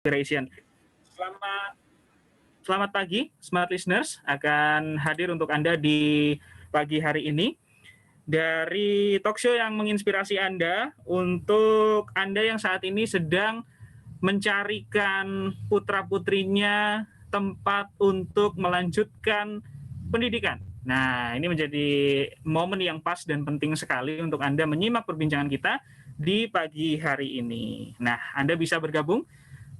Duration. Selamat pagi, smart listeners. Akan hadir untuk Anda di pagi hari ini dari talk show yang menginspirasi Anda untuk Anda yang saat ini sedang mencarikan putra-putrinya tempat untuk melanjutkan pendidikan. Nah, ini menjadi momen yang pas dan penting sekali untuk Anda menyimak perbincangan kita di pagi hari ini. Nah, Anda bisa bergabung,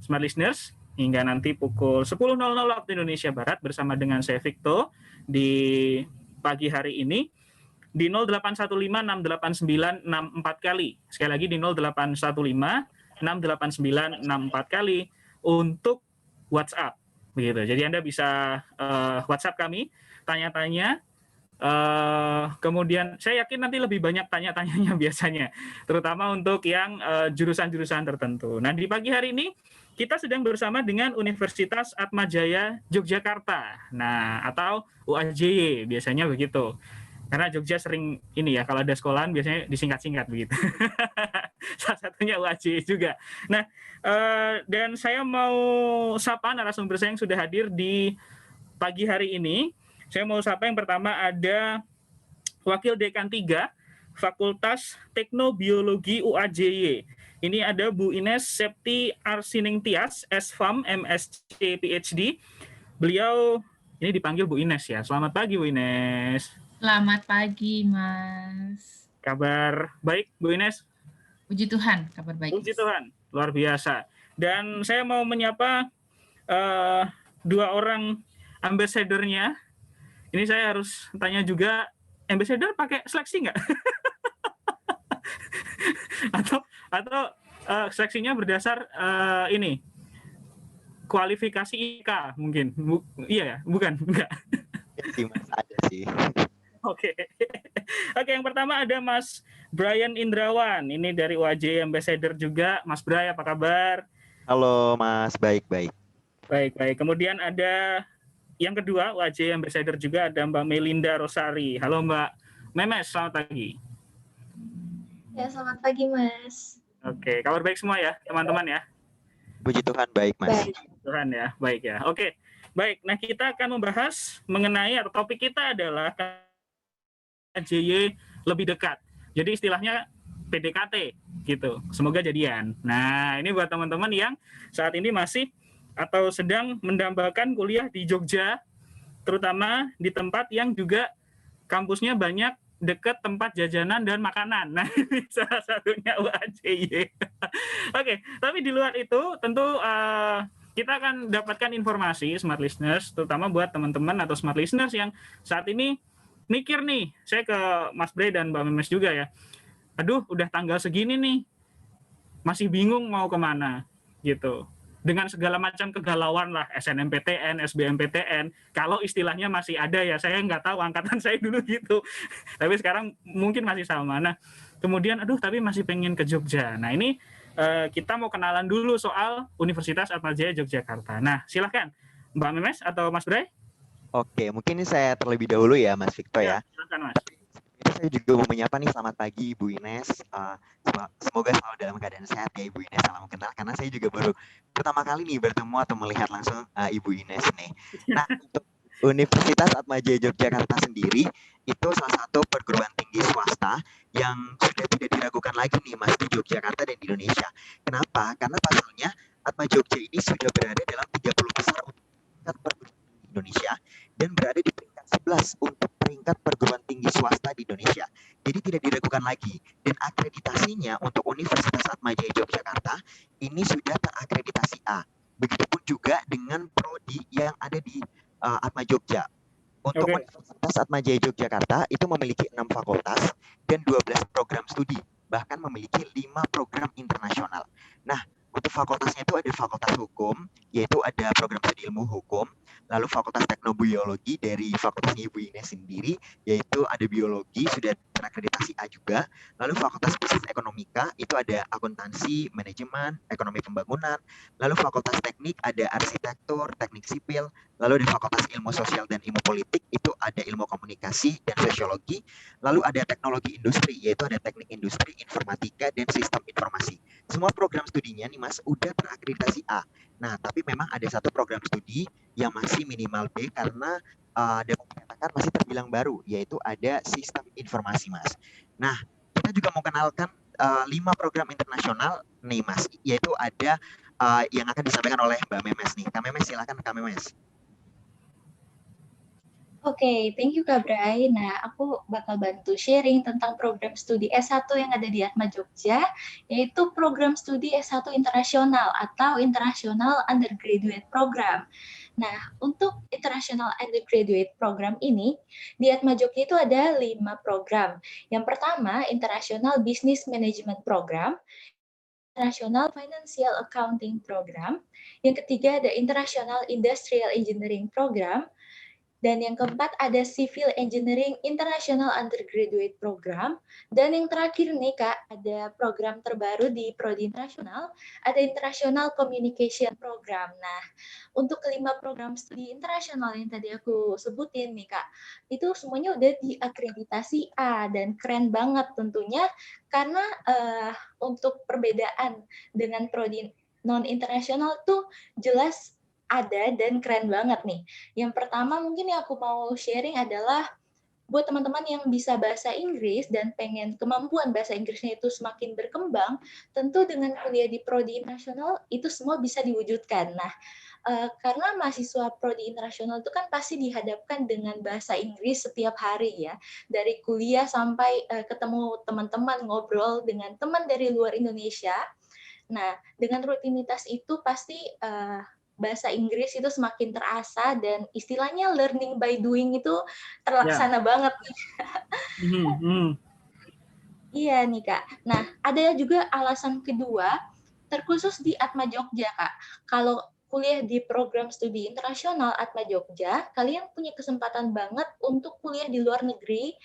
smart listeners, hingga nanti pukul 10.00 waktu Indonesia Barat bersama dengan saya Victo di pagi hari ini di 0815689664 kali. Sekali lagi di 0815689664 kali untuk WhatsApp. Begitu. Jadi Anda bisa WhatsApp kami, tanya-tanya. Kemudian saya yakin nanti lebih banyak tanya-tanyanya biasanya, terutama untuk yang jurusan-jurusan tertentu. Nah, di pagi hari ini kita sedang bersama dengan Universitas Atmajaya Yogyakarta. Nah, atau UAJY biasanya begitu. Karena Jogja sering ini ya, kalau ada sekolahan biasanya disingkat-singkat begitu. Salah satunya UAJY juga. Nah, dan saya mau sapa narasumber saya yang sudah hadir di pagi hari ini. Saya mau sapa yang pertama ada Wakil Dekan 3 Fakultas Teknobiologi UAJY. Ini ada Bu Ines Septi Arsiningtyas, S.Pharm, MSc, PhD. Beliau ini dipanggil Bu Ines ya. Selamat pagi Bu Ines. Selamat pagi Mas. Kabar baik Bu Ines? Puji Tuhan, kabar baik. Puji Tuhan, luar biasa. Dan saya mau menyapa dua orang ambassador-nya. Ini saya harus tanya juga, ambassador pakai seleksi nggak? atau seleksinya berdasar ini kualifikasi IK mungkin? Iya ya, bukan? Enggak. Mas ada sih. Oke, yang pertama ada Mas Brian Indrawan. Ini dari UAJY Ambassador juga. Mas Bray, apa kabar? Halo Mas, baik. Baik. Kemudian ada yang kedua, UAJY Ambassador juga, ada Mbak Melinda Rosari. Halo Mbak Memes, selamat pagi. Ya, selamat pagi Mas. Oke, kabar baik semua ya teman-teman ya? Puji Tuhan baik Mas. Baik. Tuhan ya, baik ya. Oke, baik. Nah, kita akan membahas mengenai, atau topik kita adalah UAJY lebih dekat. Jadi istilahnya PDKT gitu. Semoga jadian. Nah, ini buat teman-teman yang saat ini masih atau sedang mendambakan kuliah di Jogja, terutama di tempat yang juga kampusnya banyak dekat tempat jajanan dan makanan. Nah, ini salah satunya UAJY. Oke, tapi di luar itu tentu kita akan dapatkan informasi smart listeners, terutama buat teman-teman atau smart listeners yang saat ini mikir nih. Saya ke Mas Bray dan Mbak Memes juga ya. Aduh, udah tanggal segini nih, masih bingung mau kemana gitu. Dengan segala macam kegalauan lah, SNMPTN, SBMPTN, kalau istilahnya masih ada ya, saya nggak tahu, angkatan saya dulu gitu. Tapi sekarang mungkin masih sama. Nah, kemudian aduh tapi masih pengen ke Jogja. Nah, ini kita mau kenalan dulu soal Universitas Atmajaya Yogyakarta. Nah, silakan Mbak Memes atau Mas Bray. Oke, mungkin ini saya terlebih dahulu ya Mas Victo ya. Silakan Mas. Ini saya juga mau menyapa nih, selamat pagi Ibu Ines. Semoga selalu dalam keadaan sehat ya Ibu Ines, salam kenal. Karena saya juga baru pertama kali nih bertemu atau melihat langsung Ibu Ines nih. Nah, untuk Universitas Atmajaya Yogyakarta sendiri itu salah satu perguruan tinggi swasta yang sudah tidak diragukan lagi nih Mas di Yogyakarta dan di Indonesia. Kenapa? Karena pasalnya Atma Jogja ini sudah berada dalam 30 besar untuk peringkat perguruan tinggi Indonesia dan berada di peringkat 11 untuk peringkat perguruan tinggi swasta di Indonesia. Jadi tidak diragukan lagi. Dan akreditasinya untuk Universitas Atmajaya Yogyakarta ini sudah terakreditasi A. Begitupun juga dengan prodi yang ada di Atma Jogja. Untuk Universitas Atmajaya Yogyakarta itu memiliki 6 fakultas dan 12 program studi, bahkan memiliki 5 program internasional. Nah, untuk fakultasnya itu ada Fakultas Hukum, yaitu ada program studi ilmu hukum, lalu Fakultas Teknobiologi dari Fakultasnya Ibu Ines sendiri, yaitu ada biologi, sudah terakreditasi A juga, lalu Fakultas Bisnis Ekonomika, itu ada akuntansi, manajemen, ekonomi pembangunan, lalu Fakultas Teknik ada arsitektur, teknik sipil, lalu ada Fakultas Ilmu Sosial dan Ilmu Politik, itu ada ilmu komunikasi dan sosiologi, lalu ada teknologi industri, yaitu ada teknik industri, informatika, dan sistem informasi. Semua program studinya nih Mas udah terakreditasi A. Nah, tapi memang ada satu program studi yang masih minimal B karena dapat dikatakan masih terbilang baru, yaitu ada sistem informasi, Mas. Nah, kita juga mau kenalkan 5 program internasional nih, Mas, yaitu ada yang akan disampaikan oleh Mbak Memes nih. Kak Memes, silakan Kak Memes. Oke, thank you Kak Bray. Nah, aku bakal bantu sharing tentang program studi S1 yang ada di Atma Jogja, yaitu program studi S1 internasional atau International Undergraduate Program. Nah, untuk International Undergraduate Program ini, di Atma Jogja itu ada 5 program. Yang pertama, International Business Management Program, International Financial Accounting Program, yang ketiga ada International Industrial Engineering Program, dan yang keempat ada Civil Engineering International Undergraduate Program. Dan yang terakhir nih Kak, ada program terbaru di Prodi Internasional, ada International Communication Program. Nah, untuk kelima program studi internasional yang tadi aku sebutin nih Kak, itu semuanya udah diakreditasi A dan keren banget tentunya karena untuk perbedaan dengan Prodi non-internasional tuh jelas ada dan keren banget nih. Yang pertama mungkin yang aku mau sharing adalah buat teman-teman yang bisa bahasa Inggris dan pengen kemampuan bahasa Inggrisnya itu semakin berkembang, tentu dengan kuliah di Prodi Internasional itu semua bisa diwujudkan. Nah, karena mahasiswa Prodi Internasional itu kan pasti dihadapkan dengan bahasa Inggris setiap hari ya, dari kuliah sampai ketemu teman-teman, ngobrol dengan teman dari luar Indonesia. Nah, dengan rutinitas itu pasti bahasa Inggris itu semakin terasa dan istilahnya learning by doing itu terlaksana banget. Iya nih Kak. Nah, ada juga alasan kedua, terkhusus di Atma Jogja Kak. Kalau kuliah di program studi internasional Atma Jogja, kalian punya kesempatan banget untuk kuliah di luar negeri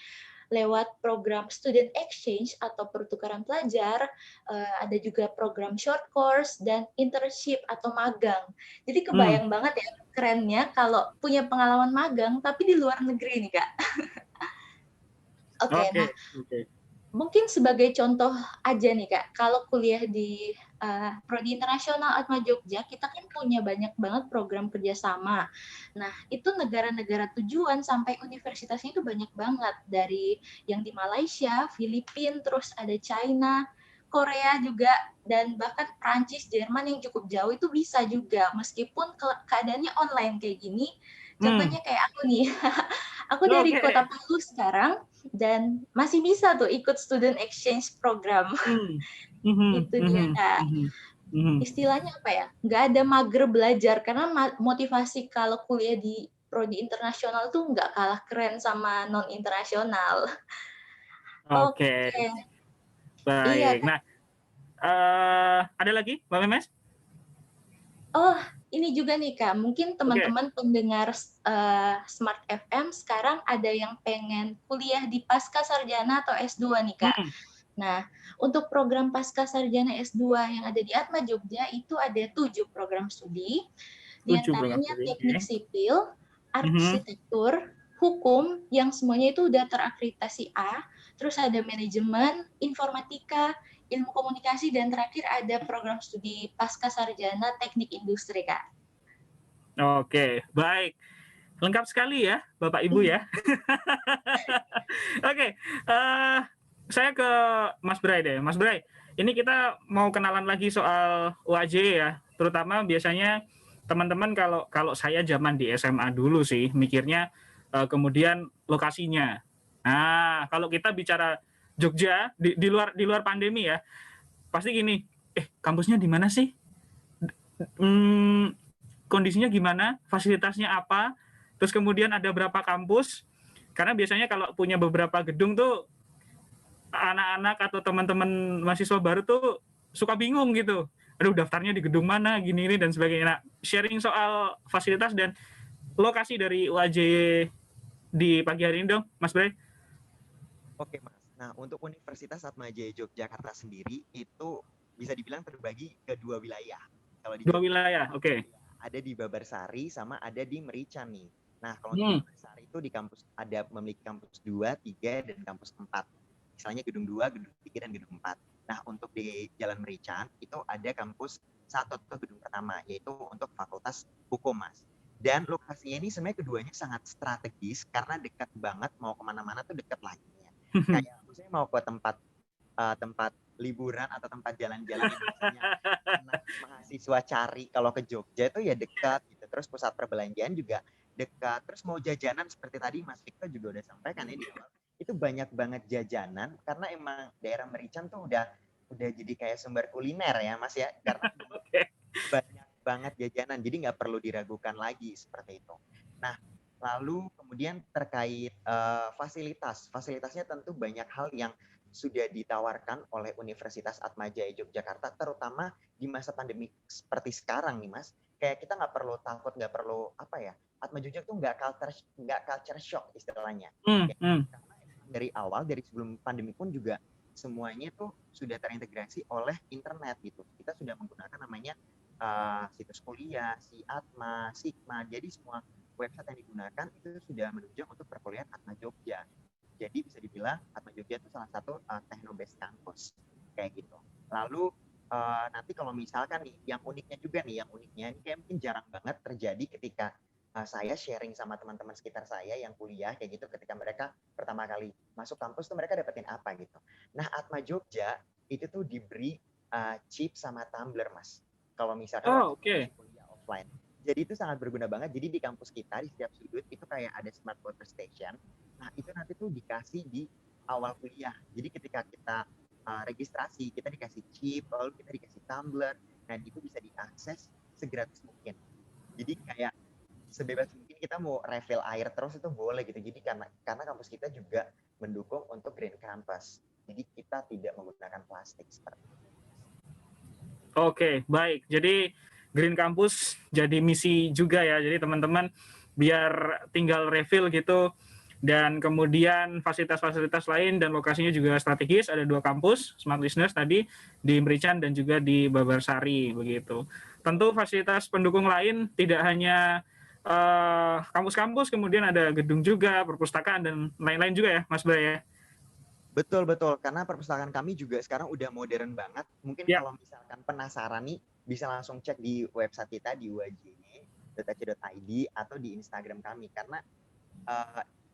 lewat program student exchange atau pertukaran pelajar, ada juga program short course dan internship atau magang. Jadi kebayang banget ya kerennya kalau punya pengalaman magang tapi di luar negeri nih Kak. Oke, nah mungkin sebagai contoh aja nih Kak, kalau kuliah di Prodi Internasional Atma Jogja, kita kan punya banyak banget program kerjasama. Nah, itu negara-negara tujuan sampai universitasnya itu banyak banget. Dari yang di Malaysia, Filipina, terus ada China, Korea juga, dan bahkan Prancis, Jerman yang cukup jauh itu bisa juga. Meskipun keadaannya online kayak gini, contohnya kayak aku nih, aku dari Kota Palu sekarang, dan masih bisa tuh ikut student exchange program. Itu dia Kak. Istilahnya apa ya? Nggak ada mager belajar karena motivasi kalau kuliah di prodi internasional tuh nggak kalah keren sama non internasional. Oke. Baik. Iya. Nah, ada lagi, Mbak Memes? Oh, ini juga nih Kak, mungkin teman-teman pendengar Smart FM sekarang ada yang pengen kuliah di pasca sarjana atau S2 nih Kak. Nah, untuk program pasca sarjana S2 yang ada di Atma Jogja itu ada 7 program studi, di antaranya teknik sipil, arsitektur, hukum, yang semuanya itu udah terakreditasi A, terus ada manajemen, informatika, ilmu komunikasi, dan terakhir ada program studi pasca sarjana teknik industri, Kak. Oke, baik. Lengkap sekali ya, Bapak Ibu ya. Oke, saya ke Mas Bray deh. Mas Bray, ini kita mau kenalan lagi soal UAJ ya. Terutama biasanya teman-teman kalau saya zaman di SMA dulu sih mikirnya kemudian lokasinya. Nah, kalau kita bicara Jogja di luar pandemi ya, pasti gini, kampusnya di mana sih? Kondisinya gimana? Fasilitasnya apa? Terus kemudian ada berapa kampus? Karena biasanya kalau punya beberapa gedung tuh anak-anak atau teman-teman mahasiswa baru tuh suka bingung gitu. Aduh, daftarnya di gedung mana, gini dan sebagainya. Nah, sharing soal fasilitas dan lokasi dari UAJ di pagi hari ini dong, Mas Bray. Oke, Mas. Nah, untuk Universitas Atmajaya Yogyakarta sendiri itu bisa dibilang terbagi ke 2 wilayah. Kalau di Dua wilayah, oke. Ada di Babarsari sama ada di Merican nih. Nah, kalau di Babarsari itu di kampus ada memiliki kampus 2, 3, dan kampus 4. Misalnya gedung 2, gedung 3, dan gedung 4. Nah, untuk di Jalan Merican itu ada kampus satu atau gedung pertama, yaitu untuk Fakultas Hukum, Mas. Dan lokasinya ini sebenarnya keduanya sangat strategis karena dekat banget, mau kemana-mana tuh dekat lainnya. Kayak misalnya mau ke tempat liburan atau tempat jalan-jalan yang biasanya anak mahasiswa cari kalau ke Jogja itu ya dekat gitu. Terus pusat perbelanjaan juga dekat. Terus mau jajanan seperti tadi Mas Victor juga udah sampaikan ya di awal, itu banyak banget jajanan karena emang daerah Merican tuh udah jadi kayak sumber kuliner ya Mas ya, karena banyak banget jajanan, jadi nggak perlu diragukan lagi seperti itu. Nah, lalu kemudian terkait fasilitasnya tentu banyak hal yang sudah ditawarkan oleh Universitas Atmajaya Yogyakarta, terutama di masa pandemi seperti sekarang nih Mas. Kayak kita nggak perlu takut, nggak perlu Atma Jogja tuh nggak culture shock istilahnya. Karena dari awal, dari sebelum pandemi pun juga semuanya tuh sudah terintegrasi oleh internet gitu. Kita sudah menggunakan namanya situs kuliah, si Atma, Sigma. Jadi semua website yang digunakan itu sudah menunjang untuk perkuliahan Atma Jogja. Jadi bisa dibilang Atma Jogja itu salah satu techno-based campus kayak gitu. Lalu nanti kalau misalkan nih yang uniknya ini kayak mungkin jarang banget terjadi ketika saya sharing sama teman-teman sekitar saya yang kuliah kayak gitu, ketika mereka pertama kali masuk kampus tuh mereka dapetin apa gitu. Nah, Atma Jogja itu tuh diberi chip sama tumbler Mas. Kalau misalkan kuliah offline. Jadi itu sangat berguna banget. Jadi di kampus kita di setiap sudut itu kayak ada smart water station. Nah, itu nanti tuh dikasih di awal kuliah. Jadi ketika kita registrasi, kita dikasih chip, lalu kita dikasih tumbler, dan itu bisa diakses segratis mungkin. Jadi kayak sebebas mungkin kita mau refill air terus itu boleh gitu. Jadi karena kampus kita juga mendukung untuk green campus. Jadi kita tidak menggunakan plastik seperti itu. Oke, baik. Jadi Green Campus jadi misi juga ya. Jadi teman-teman biar tinggal refill gitu, dan kemudian fasilitas-fasilitas lain dan lokasinya juga strategis. Ada 2 kampus Smart Listeners tadi, di Merican dan juga di Babarsari begitu. Tentu fasilitas pendukung lain tidak hanya kampus-kampus, kemudian ada gedung juga, perpustakaan dan lain-lain juga ya Mas Bray ya. Betul, karena perpustakaan kami juga sekarang udah modern banget. Mungkin kalau misalkan penasaran nih, bisa langsung cek di website kita di uaj.ac.id atau di Instagram kami. Karena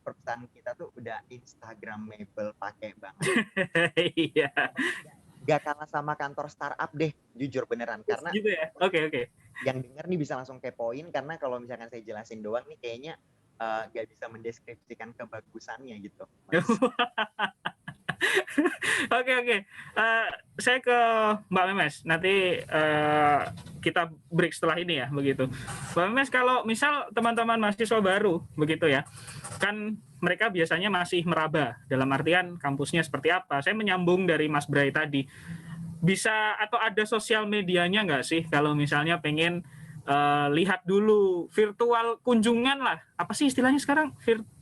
perpustakaan kita tuh udah Instagramable pakai banget. Iya. Gak kalah sama kantor startup deh, jujur beneran. Karena gitu ya? Oke. Yang denger nih bisa langsung kepoin, karena kalau misalkan saya jelasin doang nih kayaknya gak bisa mendeskripsikan kebagusannya gitu. Oke. Saya ke Mbak Memes. Nanti kita break setelah ini ya, begitu. Mbak Memes, kalau misal teman-teman mahasiswa baru, begitu ya, kan mereka biasanya masih meraba, dalam artian kampusnya seperti apa. Saya menyambung dari Mas Bray tadi. Bisa atau ada sosial medianya nggak sih kalau misalnya pengen lihat dulu virtual kunjungan lah. Apa sih istilahnya sekarang?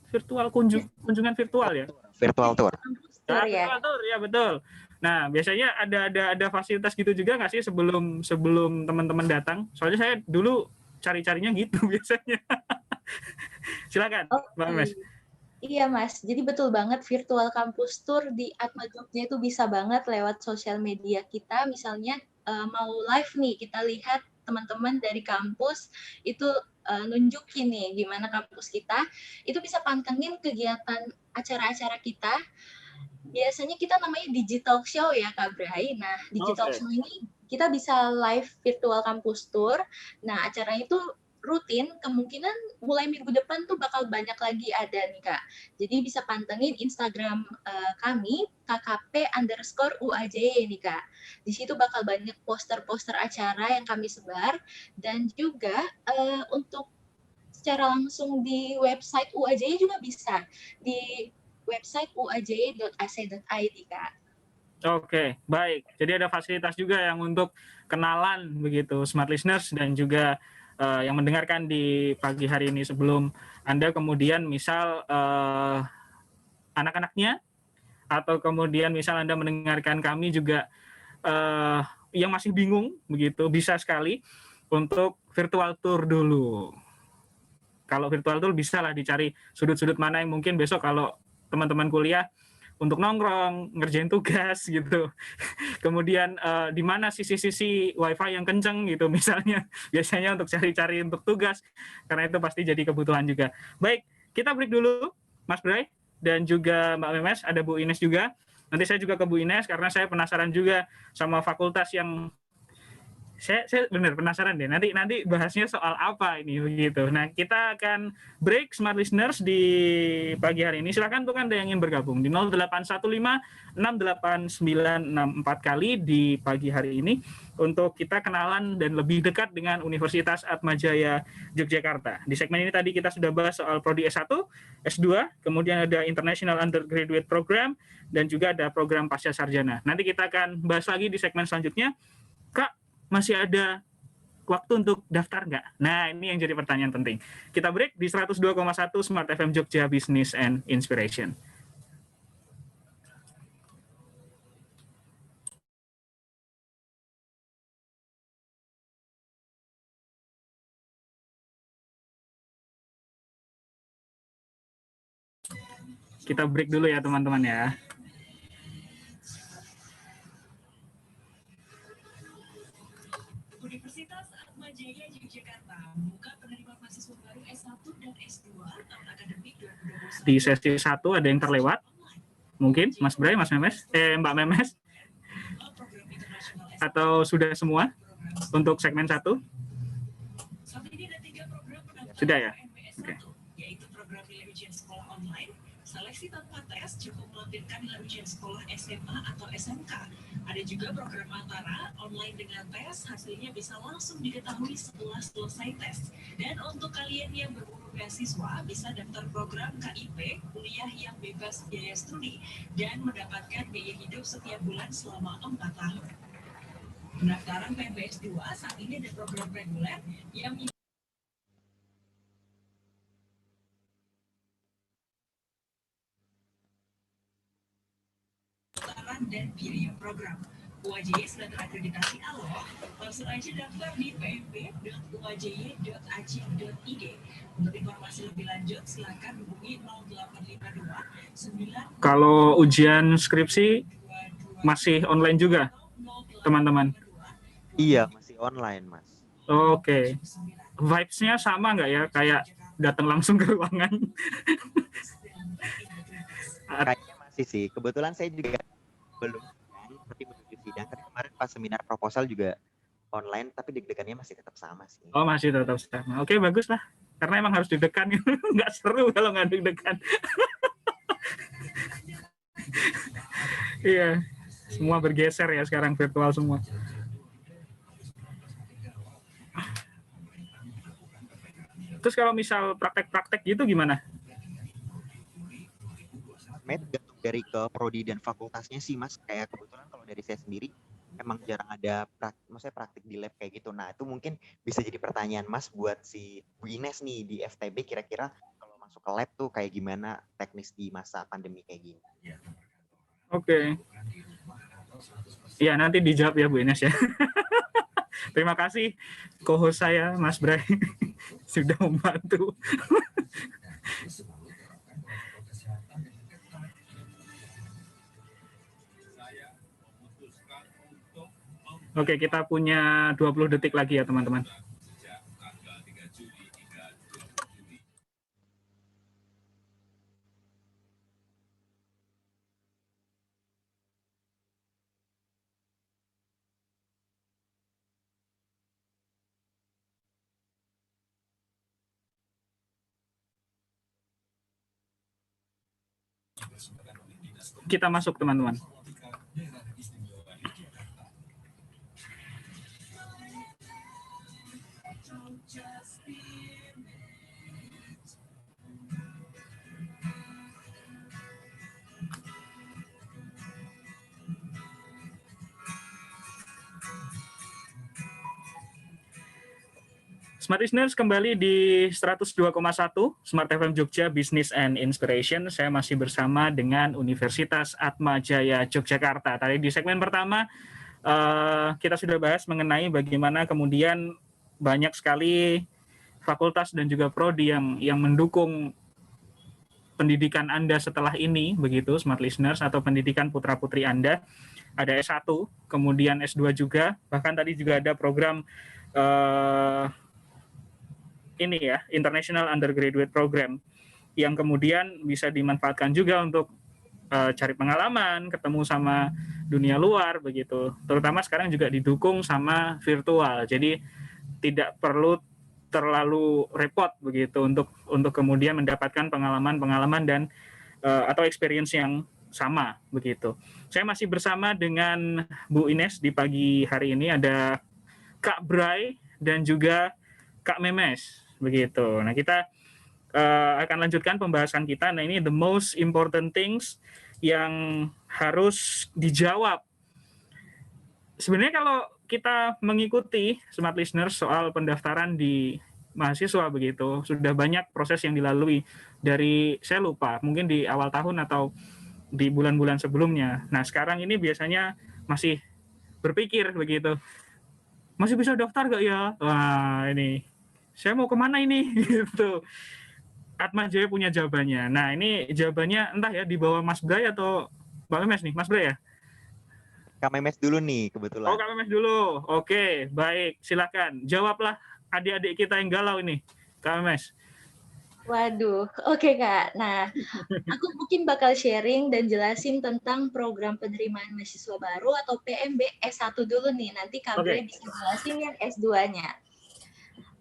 Virtual kunjungan virtual ya? Virtual tour. Virtual tour ya, betul. Nah, biasanya ada fasilitas gitu juga nggak sih sebelum teman-teman datang? Soalnya saya dulu cari-carinya gitu biasanya. Silakan, Mbak Mes. Iya Mas, jadi betul banget virtual campus tour di Atma Jogja itu bisa banget lewat sosial media kita. Misalnya mau live nih, kita lihat teman-teman dari kampus itu nunjukin nih gimana kampus kita. Itu bisa pantengin kegiatan acara-acara kita. Biasanya kita namanya digital show ya Kak Bray. Nah, digital show ini kita bisa live virtual campus tour. Nah, acaranya itu rutin, kemungkinan mulai minggu depan tuh bakal banyak lagi ada nih Kak. Jadi bisa pantengin Instagram kami, kkp_uaj nih Kak. Di situ bakal banyak poster-poster acara yang kami sebar, dan juga untuk secara langsung di website UAJ juga bisa. Di website uaj.ac.id Kak. Oke, baik. Jadi ada fasilitas juga yang untuk kenalan begitu Smart Listeners dan juga yang mendengarkan di pagi hari ini, sebelum Anda kemudian misal anak-anaknya atau kemudian misal Anda mendengarkan kami juga yang masih bingung begitu, bisa sekali untuk virtual tour dulu. Kalau virtual tour bisa lah dicari sudut-sudut mana yang mungkin besok kalau teman-teman kuliah untuk nongkrong, ngerjain tugas gitu. Kemudian di mana sisi-sisi wifi yang kenceng gitu misalnya, biasanya untuk cari-cari untuk tugas, karena itu pasti jadi kebutuhan juga. Baik, kita break dulu, Mas Bray dan juga Mbak Memes, ada Bu Ines juga. Nanti saya juga ke Bu Ines karena saya penasaran juga sama fakultas yang saya benar penasaran deh. Nanti bahasnya soal apa ini begitu. Nah, kita akan break Smart Listeners di pagi hari ini. Silakan untuk Anda yang ingin bergabung di 0815689964 kali di pagi hari ini untuk kita kenalan dan lebih dekat dengan Universitas Atmajaya Yogyakarta. Di segmen ini tadi kita sudah bahas soal prodi S1, S2, kemudian ada International Undergraduate Program dan juga ada program pasca sarjana. Nanti kita akan bahas lagi di segmen selanjutnya. Kak, masih ada waktu untuk daftar nggak? Nah, ini yang jadi pertanyaan penting. Kita break di 102,1 Smart FM Jogja Business and Inspiration. Kita break dulu ya teman-teman ya. Universitas Atmajaya Yogyakarta membuka penerimaan mahasiswa baru S1 dan S2 tahun akademik 2021. Di sesi 1 ada yang terlewat. Mungkin Mas Bray, Mas Memes, Mbak Memes. Atau sudah semua untuk segmen 1? Saat ini ada 3 program pendaftaran Sudah ya? Oke. Yaitu program nilai ujian sekolah online, seleksi tanpa tes cukup melampirkan nilai ujian sekolah SMA atau SMK. Ada juga program antara online dengan tes, hasilnya bisa langsung diketahui setelah selesai tes. Dan untuk kalian yang berburu beasiswa, bisa daftar program KIP, kuliah yang bebas biaya studi, dan mendapatkan biaya hidup setiap bulan selama 4 tahun. Pendaftaran PMBS 2 saat ini ada program reguler yang dan biaya program. UAJY sudah terakreditasi ALO, langsung aja daftar di pmb.uajy.ac.id. Untuk informasi lebih lanjut, silakan hubungi 0852 9. Kalau ujian skripsi masih online juga, teman-teman? Iya, masih online, Mas. Oke. Vibes-nya sama nggak ya, kayak datang langsung ke ruangan? Kayaknya masih sih. Kebetulan saya juga belum tapi menuju sidang. Kan kemarin pas seminar proposal juga online, tapi deg-degannya masih tetap sama sih. Oh, masih tetap sama. Oke, bagus lah. Karena emang harus deg-degan. Nggak seru kalau nggak deg-degan. Iya, semua bergeser ya sekarang, virtual semua. Terus kalau misal praktek-praktek gitu gimana? Tergantung dari ke prodi dan fakultasnya sih, Mas. Kayak kebetulan kalau dari saya sendiri emang jarang ada maksudnya praktik di lab kayak gitu. Nah, itu mungkin bisa jadi pertanyaan Mas buat si Bu Ines nih di FTB, kira-kira kalau masuk ke lab tuh kayak gimana teknis di masa pandemi kayak gini. Oke. Iya, nanti dijawab ya Bu Ines ya. Terima kasih co-host saya, Mas Bray, sudah membantu. Oke, kita punya 20 detik lagi ya, teman-teman. Kita masuk, teman-teman. Smart Listeners kembali di 102,1 Smart FM Jogja Business and Inspiration. Saya masih bersama dengan Universitas Atmajaya Yogyakarta. Tadi di segmen pertama kita sudah bahas mengenai bagaimana kemudian banyak sekali fakultas dan juga prodi yang mendukung pendidikan Anda setelah ini, begitu smart listeners, atau pendidikan putra-putri Anda. Ada S1, kemudian S2 juga, bahkan tadi juga ada program ini ya, International Undergraduate Program, yang kemudian bisa dimanfaatkan juga untuk cari pengalaman, ketemu sama dunia luar begitu. Terutama sekarang juga didukung sama virtual. Jadi tidak perlu terlalu repot begitu untuk kemudian mendapatkan pengalaman dan atau experience yang sama begitu. Saya masih bersama dengan Bu Ines di pagi hari ini, ada Kak Bray dan juga Kak Memes begitu. Nah, kita akan lanjutkan pembahasan kita. Nah, ini the most important things yang harus dijawab. Sebenarnya kalau kita mengikuti smart listeners soal pendaftaran di mahasiswa begitu, sudah banyak proses yang dilalui dari, saya lupa, mungkin di awal tahun atau di bulan-bulan sebelumnya. Nah, sekarang ini biasanya masih berpikir begitu, masih bisa daftar gak ya? Wah, ini saya mau kemana ini? Gitu. Atma Jaya punya jawabannya. Nah, ini jawabannya entah ya di bawah Mas Bray atau Mbak Memes nih. Mas Bray ya? Kak Memes dulu nih kebetulan. Oh, Kak Memes dulu. Oke, baik. Silakan. Jawablah adik-adik kita yang galau ini. Kak Memes. Waduh, oke Kak. Nah, aku mungkin bakal sharing dan jelasin tentang program penerimaan mahasiswa baru atau PMB S1 dulu nih. Nanti Kak Bray bisa jelasin yang S2-nya.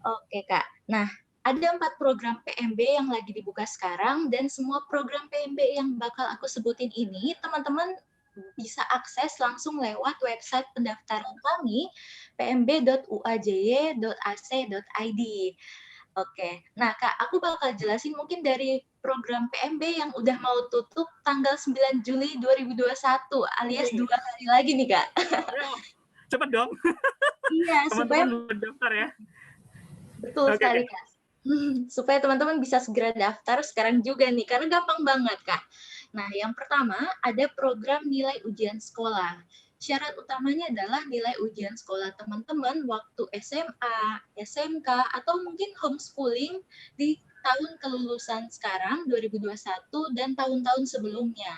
Oke Kak. Nah, ada 4 program PMB yang lagi dibuka sekarang, dan semua program PMB yang bakal aku sebutin ini, teman-teman bisa akses langsung lewat website pendaftaran kami, pmb.uajy.ac.id. Oke, nah Kak, aku bakal jelasin mungkin dari program PMB yang udah mau tutup tanggal 9 Juli 2021, alias 2 hari lagi nih Kak. Cepet dong. Iya, supaya teman-teman daftar ya. Betul sekali Kak. Supaya teman-teman bisa segera daftar sekarang juga nih, karena gampang banget Kak. Nah, yang pertama ada program nilai ujian sekolah. Syarat utamanya adalah nilai ujian sekolah teman-teman waktu SMA, SMK, atau mungkin homeschooling di tahun kelulusan sekarang 2021 dan tahun-tahun sebelumnya.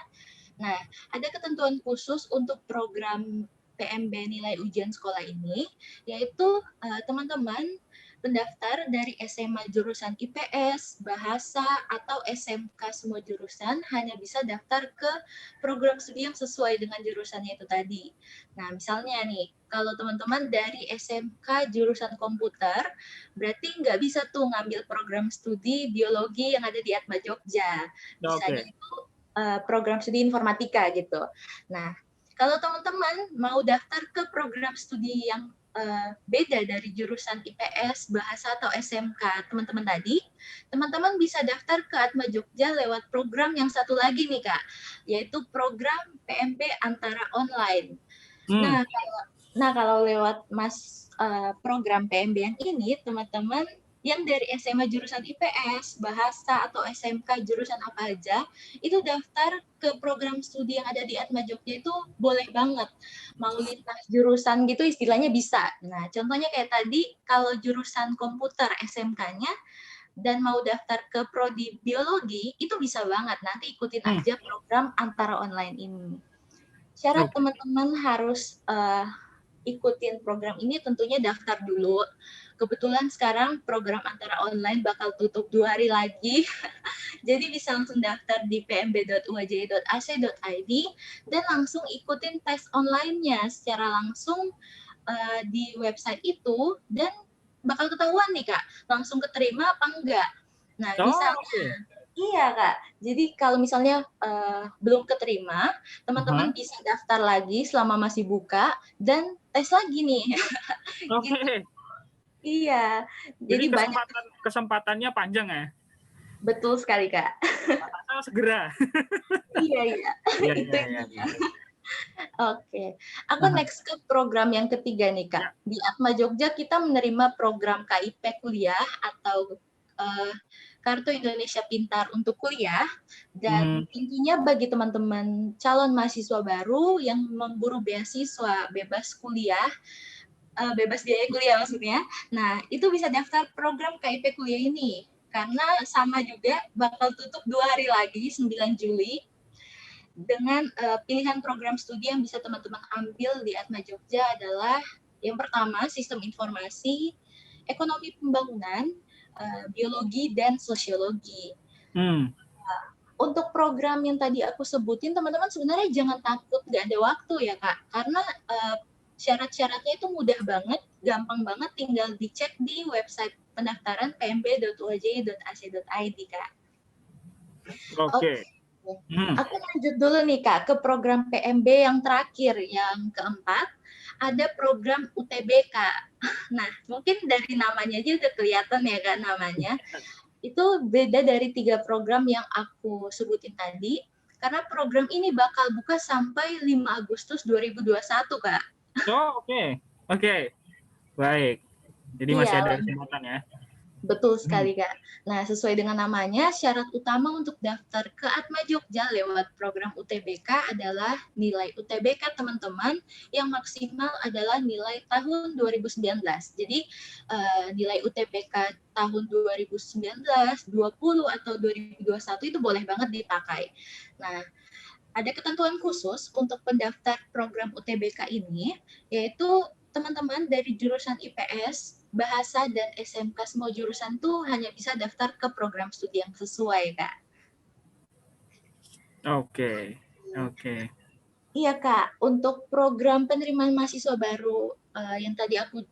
Nah, ada ketentuan khusus untuk program PMB nilai ujian sekolah ini, yaitu teman-teman pendaftar dari SMA jurusan IPS, bahasa, atau SMK semua jurusan hanya bisa daftar ke program studi yang sesuai dengan jurusannya itu tadi. Nah, misalnya nih, kalau teman-teman dari SMK jurusan komputer, berarti nggak bisa tuh ngambil program studi biologi yang ada di Atma Jogja. Bisanya itu program studi informatika gitu. Nah, kalau teman-teman mau daftar ke program studi yang beda dari jurusan IPS, bahasa, atau SMK teman-teman tadi, teman-teman bisa daftar ke Atma Jogja lewat program yang satu lagi nih Kak, yaitu program PMB antara online. Nah, kalau lewat program PMB yang ini, teman-teman yang dari SMA jurusan IPS, bahasa, atau SMK jurusan apa aja, itu daftar ke program studi yang ada di Atma Jogja itu boleh banget. Mau lintas jurusan gitu istilahnya bisa. Nah, contohnya kayak tadi, kalau jurusan komputer SMK-nya, dan mau daftar ke prodi biologi, itu bisa banget. Nanti ikutin aja program antara online ini. Syarat teman-teman harus ikutin program ini tentunya daftar dulu. Kebetulan sekarang program antara online bakal tutup 2 hari lagi. Jadi bisa langsung daftar di pmb.uajy.ac.id dan langsung ikutin tes online-nya secara langsung di website itu, dan bakal ketahuan nih Kak, langsung keterima apa enggak. Nah, misalnya iya Kak, jadi kalau misalnya belum keterima, teman-teman bisa daftar lagi selama masih buka dan tes lagi nih. Gitu. Iya, jadi kesempatannya panjang ya. Betul sekali Kak. Segera. Iya. Oke, aku next ke program yang ketiga nih Kak. Di Atma Jogja kita menerima program KIP kuliah atau Kartu Indonesia Pintar untuk kuliah, dan tentunya bagi teman-teman calon mahasiswa baru yang memburu beasiswa bebas kuliah, bebas biaya kuliah maksudnya. Nah, itu bisa daftar program KIP kuliah ini. karena sama juga bakal tutup 2 hari lagi, 9 Juli, dengan pilihan program studi yang bisa teman-teman ambil di Atma Jogja adalah yang pertama, sistem informasi, ekonomi pembangunan, biologi, dan sosiologi. Untuk program yang tadi aku sebutin, teman-teman sebenarnya jangan takut nggak ada waktu ya, Kak. Karena syarat-syaratnya itu mudah banget, gampang banget, tinggal dicek di website pendaftaran pmb.uaj.ac.id, Kak. Oke. Aku lanjut dulu nih, Kak, ke program PMB yang terakhir, yang keempat. Ada program UTBK. Nah, mungkin dari namanya aja udah kelihatan ya, Kak, namanya. Itu beda dari 3 program yang aku sebutin tadi, karena program ini bakal buka sampai 5 Agustus 2021, Kak. Oh, oke. Baik. Jadi masih Iya, ada kesempatan ya. betul sekali, Kak. Nah, sesuai dengan namanya, syarat utama untuk daftar ke Atma Jogja lewat program UTBK adalah nilai UTBK teman-teman yang maksimal adalah nilai tahun 2019. Jadi, nilai UTBK tahun 2019, 20, atau 2021 itu boleh banget dipakai. Nah, ada ketentuan khusus untuk pendaftar program UTBK ini, yaitu teman-teman dari jurusan IPS, Bahasa, dan SMK semua jurusan tuh hanya bisa daftar ke program studi yang sesuai, Kak. Oke. Iya, Kak. Untuk program penerimaan mahasiswa baru yang tadi aku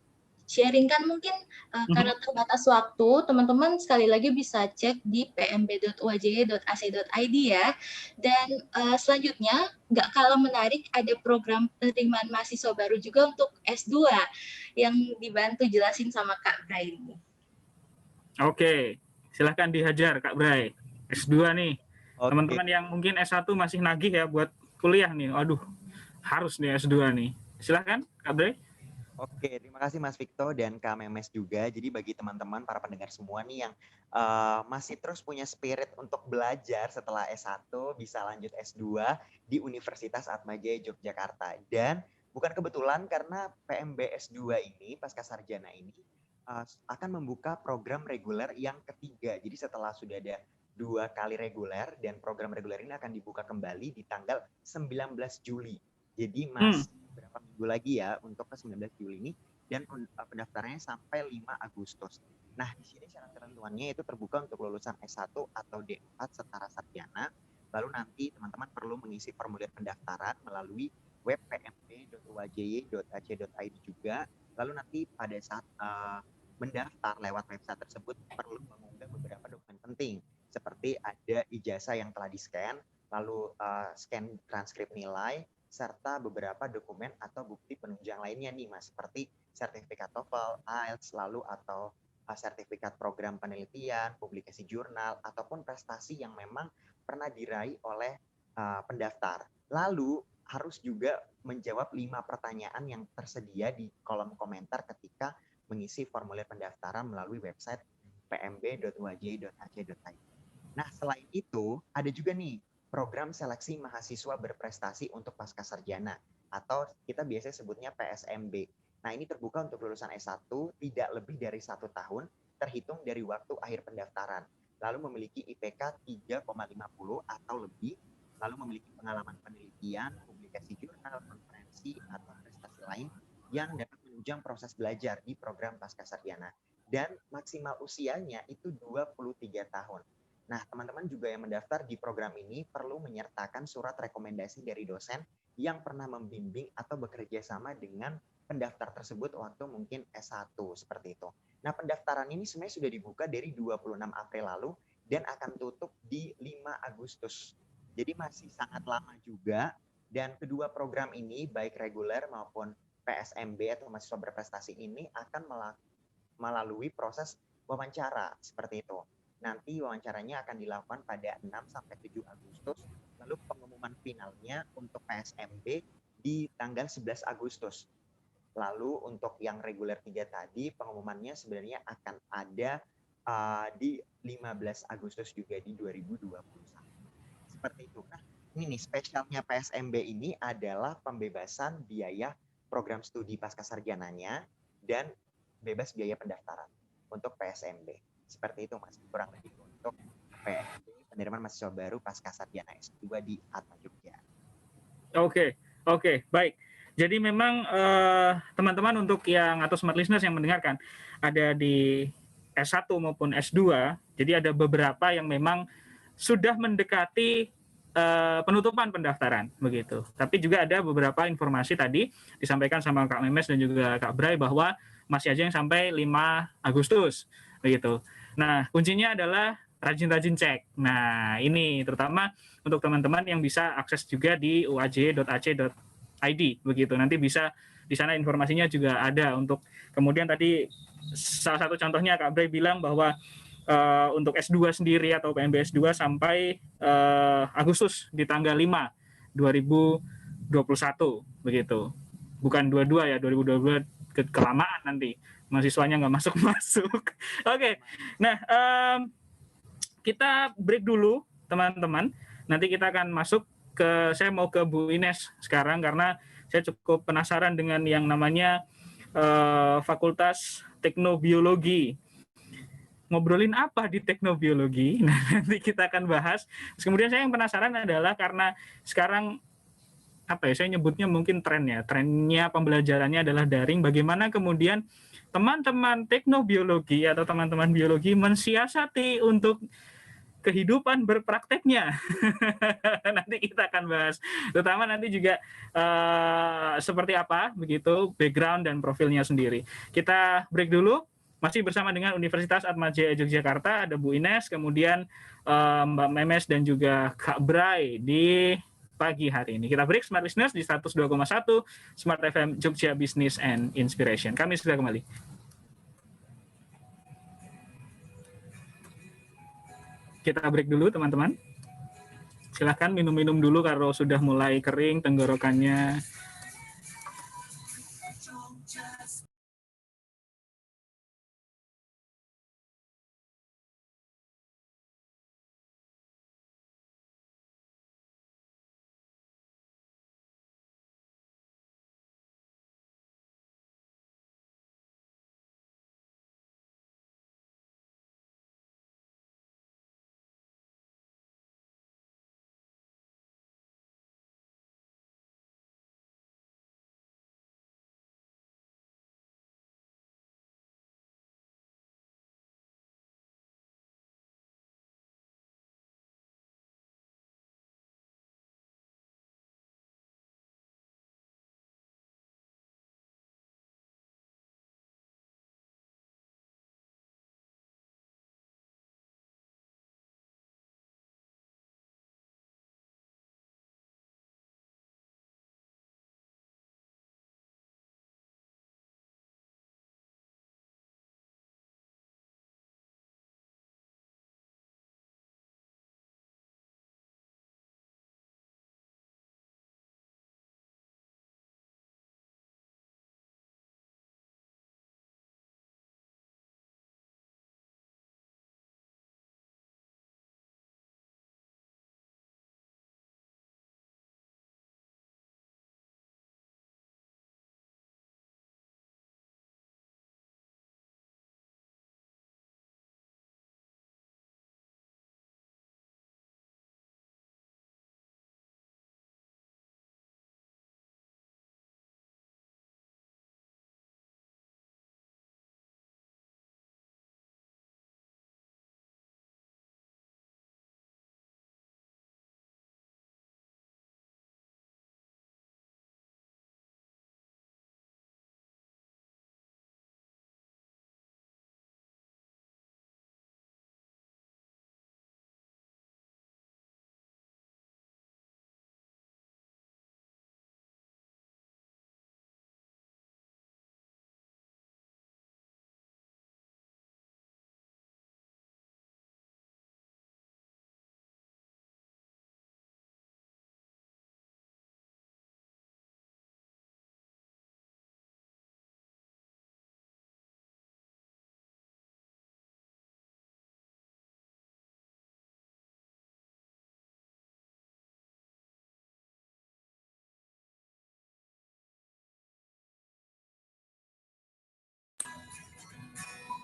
sharing kan mungkin karena terbatas waktu, teman-teman sekali lagi bisa cek di pmb.uaj.ac.id ya. Dan selanjutnya, nggak kalah menarik, ada program penerimaan mahasiswa baru juga untuk S2 yang dibantu jelasin sama Kak Bray ini. Oke, silahkan dihajar Kak Bray. S2 nih. Oke. Teman-teman yang mungkin S1 masih nagih ya buat kuliah nih. Aduh, harus nih S2 nih. Silahkan Kak Bray. Oke, terima kasih Mas Victor dan Kak Memes juga. Jadi bagi teman-teman, para pendengar semua nih yang masih terus punya spirit untuk belajar setelah S1, bisa lanjut S2 di Universitas Atmajaya Yogyakarta. Dan bukan kebetulan karena PMB S2 ini, pasca sarjana ini, akan membuka program reguler yang ketiga. Jadi setelah sudah ada 2 kali reguler, dan program reguler ini akan dibuka kembali di tanggal 19 Juli. Jadi masih beberapa minggu lagi ya untuk ke 19 Juli ini, dan pendaftarannya sampai 5 Agustus. Nah, di sini syarat ketentuannya itu terbuka untuk lulusan S1 atau D4 setara sarjana. Lalu nanti teman-teman perlu mengisi formulir pendaftaran melalui web pmb.uaj.ac.id juga. Lalu nanti pada saat mendaftar lewat website tersebut perlu mengunggah beberapa dokumen penting, seperti ada ijazah yang telah di-scan, lalu scan transkrip nilai, serta beberapa dokumen atau bukti penunjang lainnya nih Mas, seperti sertifikat TOEFL, IELTS, lalu atau sertifikat program penelitian, publikasi jurnal, ataupun prestasi yang memang pernah diraih oleh pendaftar. Lalu harus juga menjawab 5 pertanyaan yang tersedia di kolom komentar ketika mengisi formulir pendaftaran melalui website pmb.uaj.ac.id. Nah, selain itu ada juga nih program seleksi mahasiswa berprestasi untuk pasca sarjana, atau kita biasanya sebutnya PSMB. Nah, ini terbuka untuk lulusan S1 tidak lebih dari 1 tahun terhitung dari waktu akhir pendaftaran, lalu memiliki IPK 3,50 atau lebih, lalu memiliki pengalaman penelitian, publikasi jurnal, konferensi, atau prestasi lain yang dapat menunjang proses belajar di program pasca sarjana. Dan maksimal usianya itu 23 tahun. Nah, teman-teman juga yang mendaftar di program ini perlu menyertakan surat rekomendasi dari dosen yang pernah membimbing atau bekerja sama dengan pendaftar tersebut waktu mungkin S1, seperti itu. Nah, pendaftaran ini sebenarnya sudah dibuka dari 26 April lalu dan akan tutup di 5 Agustus. Jadi masih sangat lama juga, dan kedua program ini, baik reguler maupun PSMB atau mahasiswa berprestasi ini akan melalui proses wawancara, seperti itu. Nanti wawancaranya akan dilakukan pada 6-7 Agustus, lalu pengumuman finalnya untuk PSMB di tanggal 11 Agustus. Lalu untuk yang reguler 3 tadi, pengumumannya sebenarnya akan ada di 15 Agustus juga di 2021. Seperti itu. Nah, ini nih spesialnya PSMB ini adalah pembebasan biaya program studi pasca sarjananya dan bebas biaya pendaftaran untuk PSMB. Seperti itu Mas, kurang lebih untuk PMB penerimaan mahasiswa baru pasca sarjana S2 di Atma Jogja. Oke, baik. Jadi memang teman-teman untuk yang atau smart listeners yang mendengarkan ada di S1 maupun S2, jadi ada beberapa yang memang sudah mendekati penutupan pendaftaran begitu. Tapi juga ada beberapa informasi tadi disampaikan sama Kak Memes dan juga Kak Bray bahwa masih aja yang sampai 5 Agustus begitu. Nah, kuncinya adalah rajin-rajin cek. Nah, ini terutama untuk teman-teman yang bisa akses juga di uaj.ac.id begitu. Nanti bisa di sana informasinya juga ada untuk kemudian tadi salah satu contohnya Kak Bray bilang bahwa untuk S2 sendiri atau PMB S2 sampai Agustus di tanggal 5 2021 begitu. Bukan 22 ya, 2022 kelamaan nanti mahasiswanya nggak masuk-masuk. Oke. Nah, kita break dulu teman-teman. Nanti kita akan masuk saya mau ke Bu Ines sekarang karena saya cukup penasaran dengan yang namanya Fakultas Teknobiologi. Ngobrolin apa di teknobiologi? Nah, nanti kita akan bahas. Terus kemudian saya yang penasaran adalah karena sekarang saya nyebutnya mungkin trennya pembelajarannya adalah daring. Bagaimana kemudian teman-teman teknobiologi atau teman-teman biologi mensiasati untuk kehidupan berprakteknya. Nanti kita akan bahas. Terutama nanti juga seperti apa begitu background dan profilnya sendiri. Kita break dulu. Masih bersama dengan Universitas Atmajaya Yogyakarta, ada Bu Ines, kemudian Mbak Memes dan juga Kak Bray di pagi hari ini. Kita break Smart Listeners di 102,1 Smart FM Jogja Business and Inspiration. Kami sudah kembali. Kita break dulu teman-teman. Silahkan minum-minum dulu kalau sudah mulai kering tenggorokannya.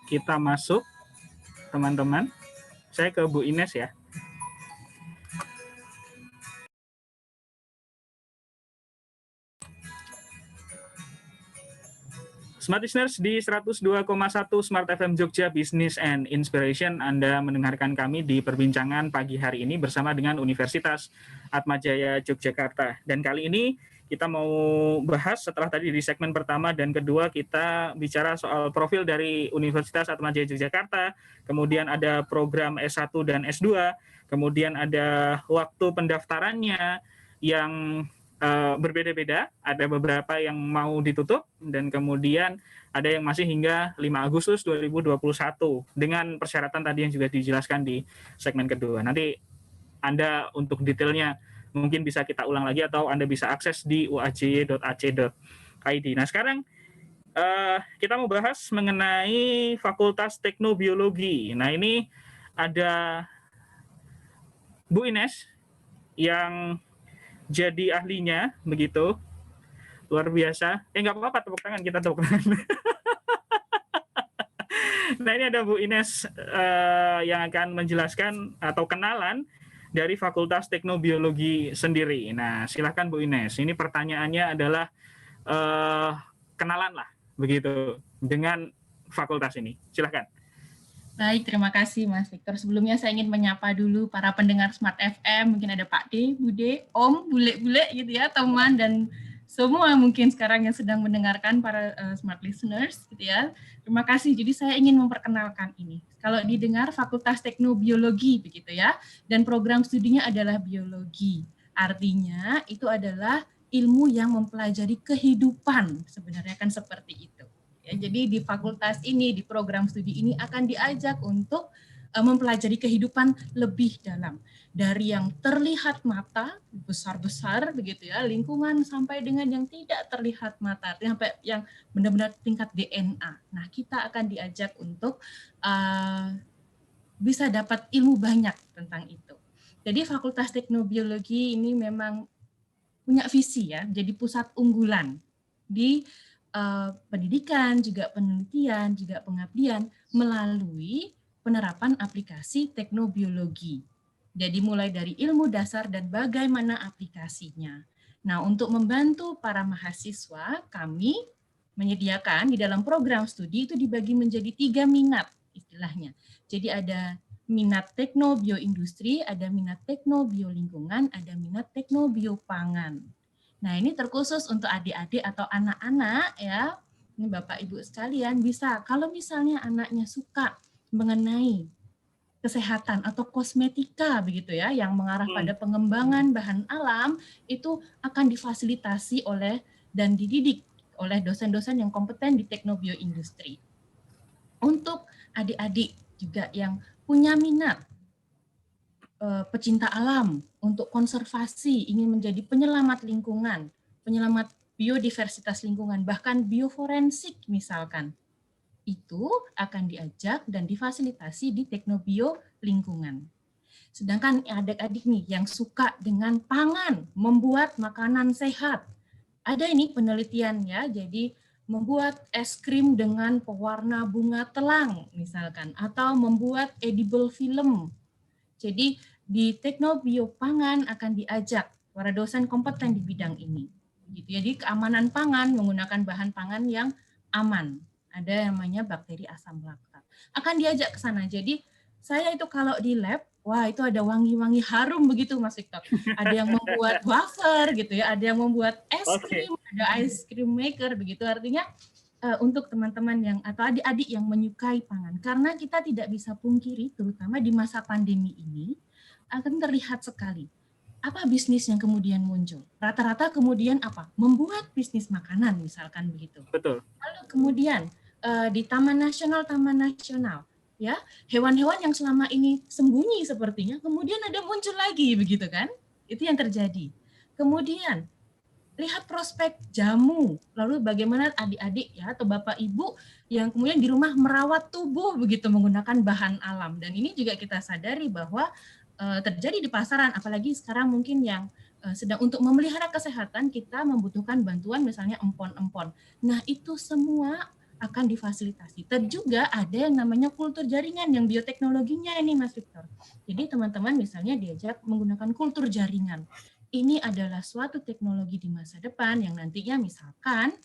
Kita masuk teman-teman. Saya ke Bu Ines ya. Smart Listeners di 102,1 Smart FM Jogja Business and Inspiration, Anda mendengarkan kami di perbincangan pagi hari ini bersama dengan Universitas Atmajaya Yogyakarta. Dan kali ini kita mau bahas, setelah tadi di segmen pertama dan kedua kita bicara soal profil dari Universitas Atmajaya Yogyakarta, kemudian ada program S1 dan S2, kemudian ada waktu pendaftarannya yang berbeda-beda, ada beberapa yang mau ditutup dan kemudian ada yang masih hingga 5 Agustus 2021 dengan persyaratan tadi yang juga dijelaskan di segmen kedua. Nanti Anda untuk detailnya mungkin bisa kita ulang lagi atau Anda bisa akses di uaj.ac.id. Nah, sekarang kita mau bahas mengenai Fakultas Teknobiologi. Nah, ini ada Bu Ines yang jadi ahlinya, begitu. Luar biasa. Nggak apa-apa, tepuk tangan, kita tepuk tangan. Nah, ini ada Bu Ines yang akan menjelaskan atau kenalan dari Fakultas Teknobiologi sendiri. Nah, silakan Bu Ines. Ini pertanyaannya adalah kenalan lah, begitu, dengan fakultas ini. Silakan. Baik, terima kasih Mas Victor. Sebelumnya saya ingin menyapa dulu para pendengar Smart FM, mungkin ada Pak D, Bude, Om, bule-bule gitu ya, teman dan semua mungkin sekarang yang sedang mendengarkan para Smart Listeners gitu ya. Terima kasih. Jadi saya ingin memperkenalkan ini. Kalau didengar Fakultas Teknobiologi begitu ya, dan program studinya adalah biologi. Artinya itu adalah ilmu yang mempelajari kehidupan, sebenarnya kan seperti itu. Ya, jadi di fakultas ini, di program studi ini akan diajak untuk mempelajari kehidupan lebih dalam. Dari yang terlihat mata, besar-besar begitu ya, lingkungan sampai dengan yang tidak terlihat mata, sampai yang benar-benar tingkat DNA. Nah, kita akan diajak untuk bisa dapat ilmu banyak tentang itu. Jadi Fakultas Teknobiologi ini memang punya visi ya, jadi pusat unggulan di pendidikan, juga penelitian, juga pengabdian melalui penerapan aplikasi teknobiologi. Jadi mulai dari ilmu dasar dan bagaimana aplikasinya. Nah, untuk membantu para mahasiswa, kami menyediakan di dalam program studi itu dibagi menjadi 3 minat istilahnya. Jadi ada minat teknobioindustri, ada minat teknobiolingkungan, ada minat teknobiopangan. Nah, ini terkhusus untuk adik-adik atau anak-anak ya. Ini Bapak Ibu sekalian bisa, kalau misalnya anaknya suka mengenai kesehatan atau kosmetika begitu ya, yang mengarah pada pengembangan bahan alam, itu akan difasilitasi oleh dan dididik oleh dosen-dosen yang kompeten di teknobioindustri. Untuk adik-adik juga yang punya minat pecinta alam, untuk konservasi, ingin menjadi penyelamat lingkungan, penyelamat biodiversitas lingkungan, bahkan bioforensik misalkan, itu akan diajak dan difasilitasi di teknobio lingkungan. Sedangkan adik-adik nih yang suka dengan pangan, membuat makanan sehat, ada ini penelitian ya, jadi membuat es krim dengan pewarna bunga telang misalkan, atau membuat edible film. Jadi di teknobiopangan akan diajak para dosen kompeten di bidang ini. Jadi keamanan pangan menggunakan bahan pangan yang aman. Ada yang namanya bakteri asam laktat. Akan diajak ke sana. Jadi saya itu kalau di lab, wah itu ada wangi-wangi harum begitu Mas Victor. Ada yang membuat wafer gitu ya, ada yang membuat es krim, ada ice cream maker begitu. Artinya untuk teman-teman yang atau adik-adik yang menyukai pangan, karena kita tidak bisa pungkiri, terutama di masa pandemi ini, akan terlihat sekali apa bisnis yang kemudian muncul. Rata-rata kemudian apa? Membuat bisnis makanan misalkan begitu. Betul. Lalu kemudian di Taman Nasional, ya hewan-hewan yang selama ini sembunyi sepertinya, kemudian ada muncul lagi begitu kan? Itu yang terjadi. Kemudian lihat prospek jamu, lalu bagaimana adik-adik ya atau bapak ibu yang kemudian di rumah merawat tubuh begitu menggunakan bahan alam. Dan ini juga kita sadari bahwa terjadi di pasaran, apalagi sekarang mungkin yang sedang untuk memelihara kesehatan kita membutuhkan bantuan misalnya empon-empon. Nah itu semua akan difasilitasi. Dan juga ada yang namanya kultur jaringan yang bioteknologinya ini Mas Victor. Jadi teman-teman misalnya diajak menggunakan kultur jaringan. Ini adalah suatu teknologi di masa depan yang nantinya misalkan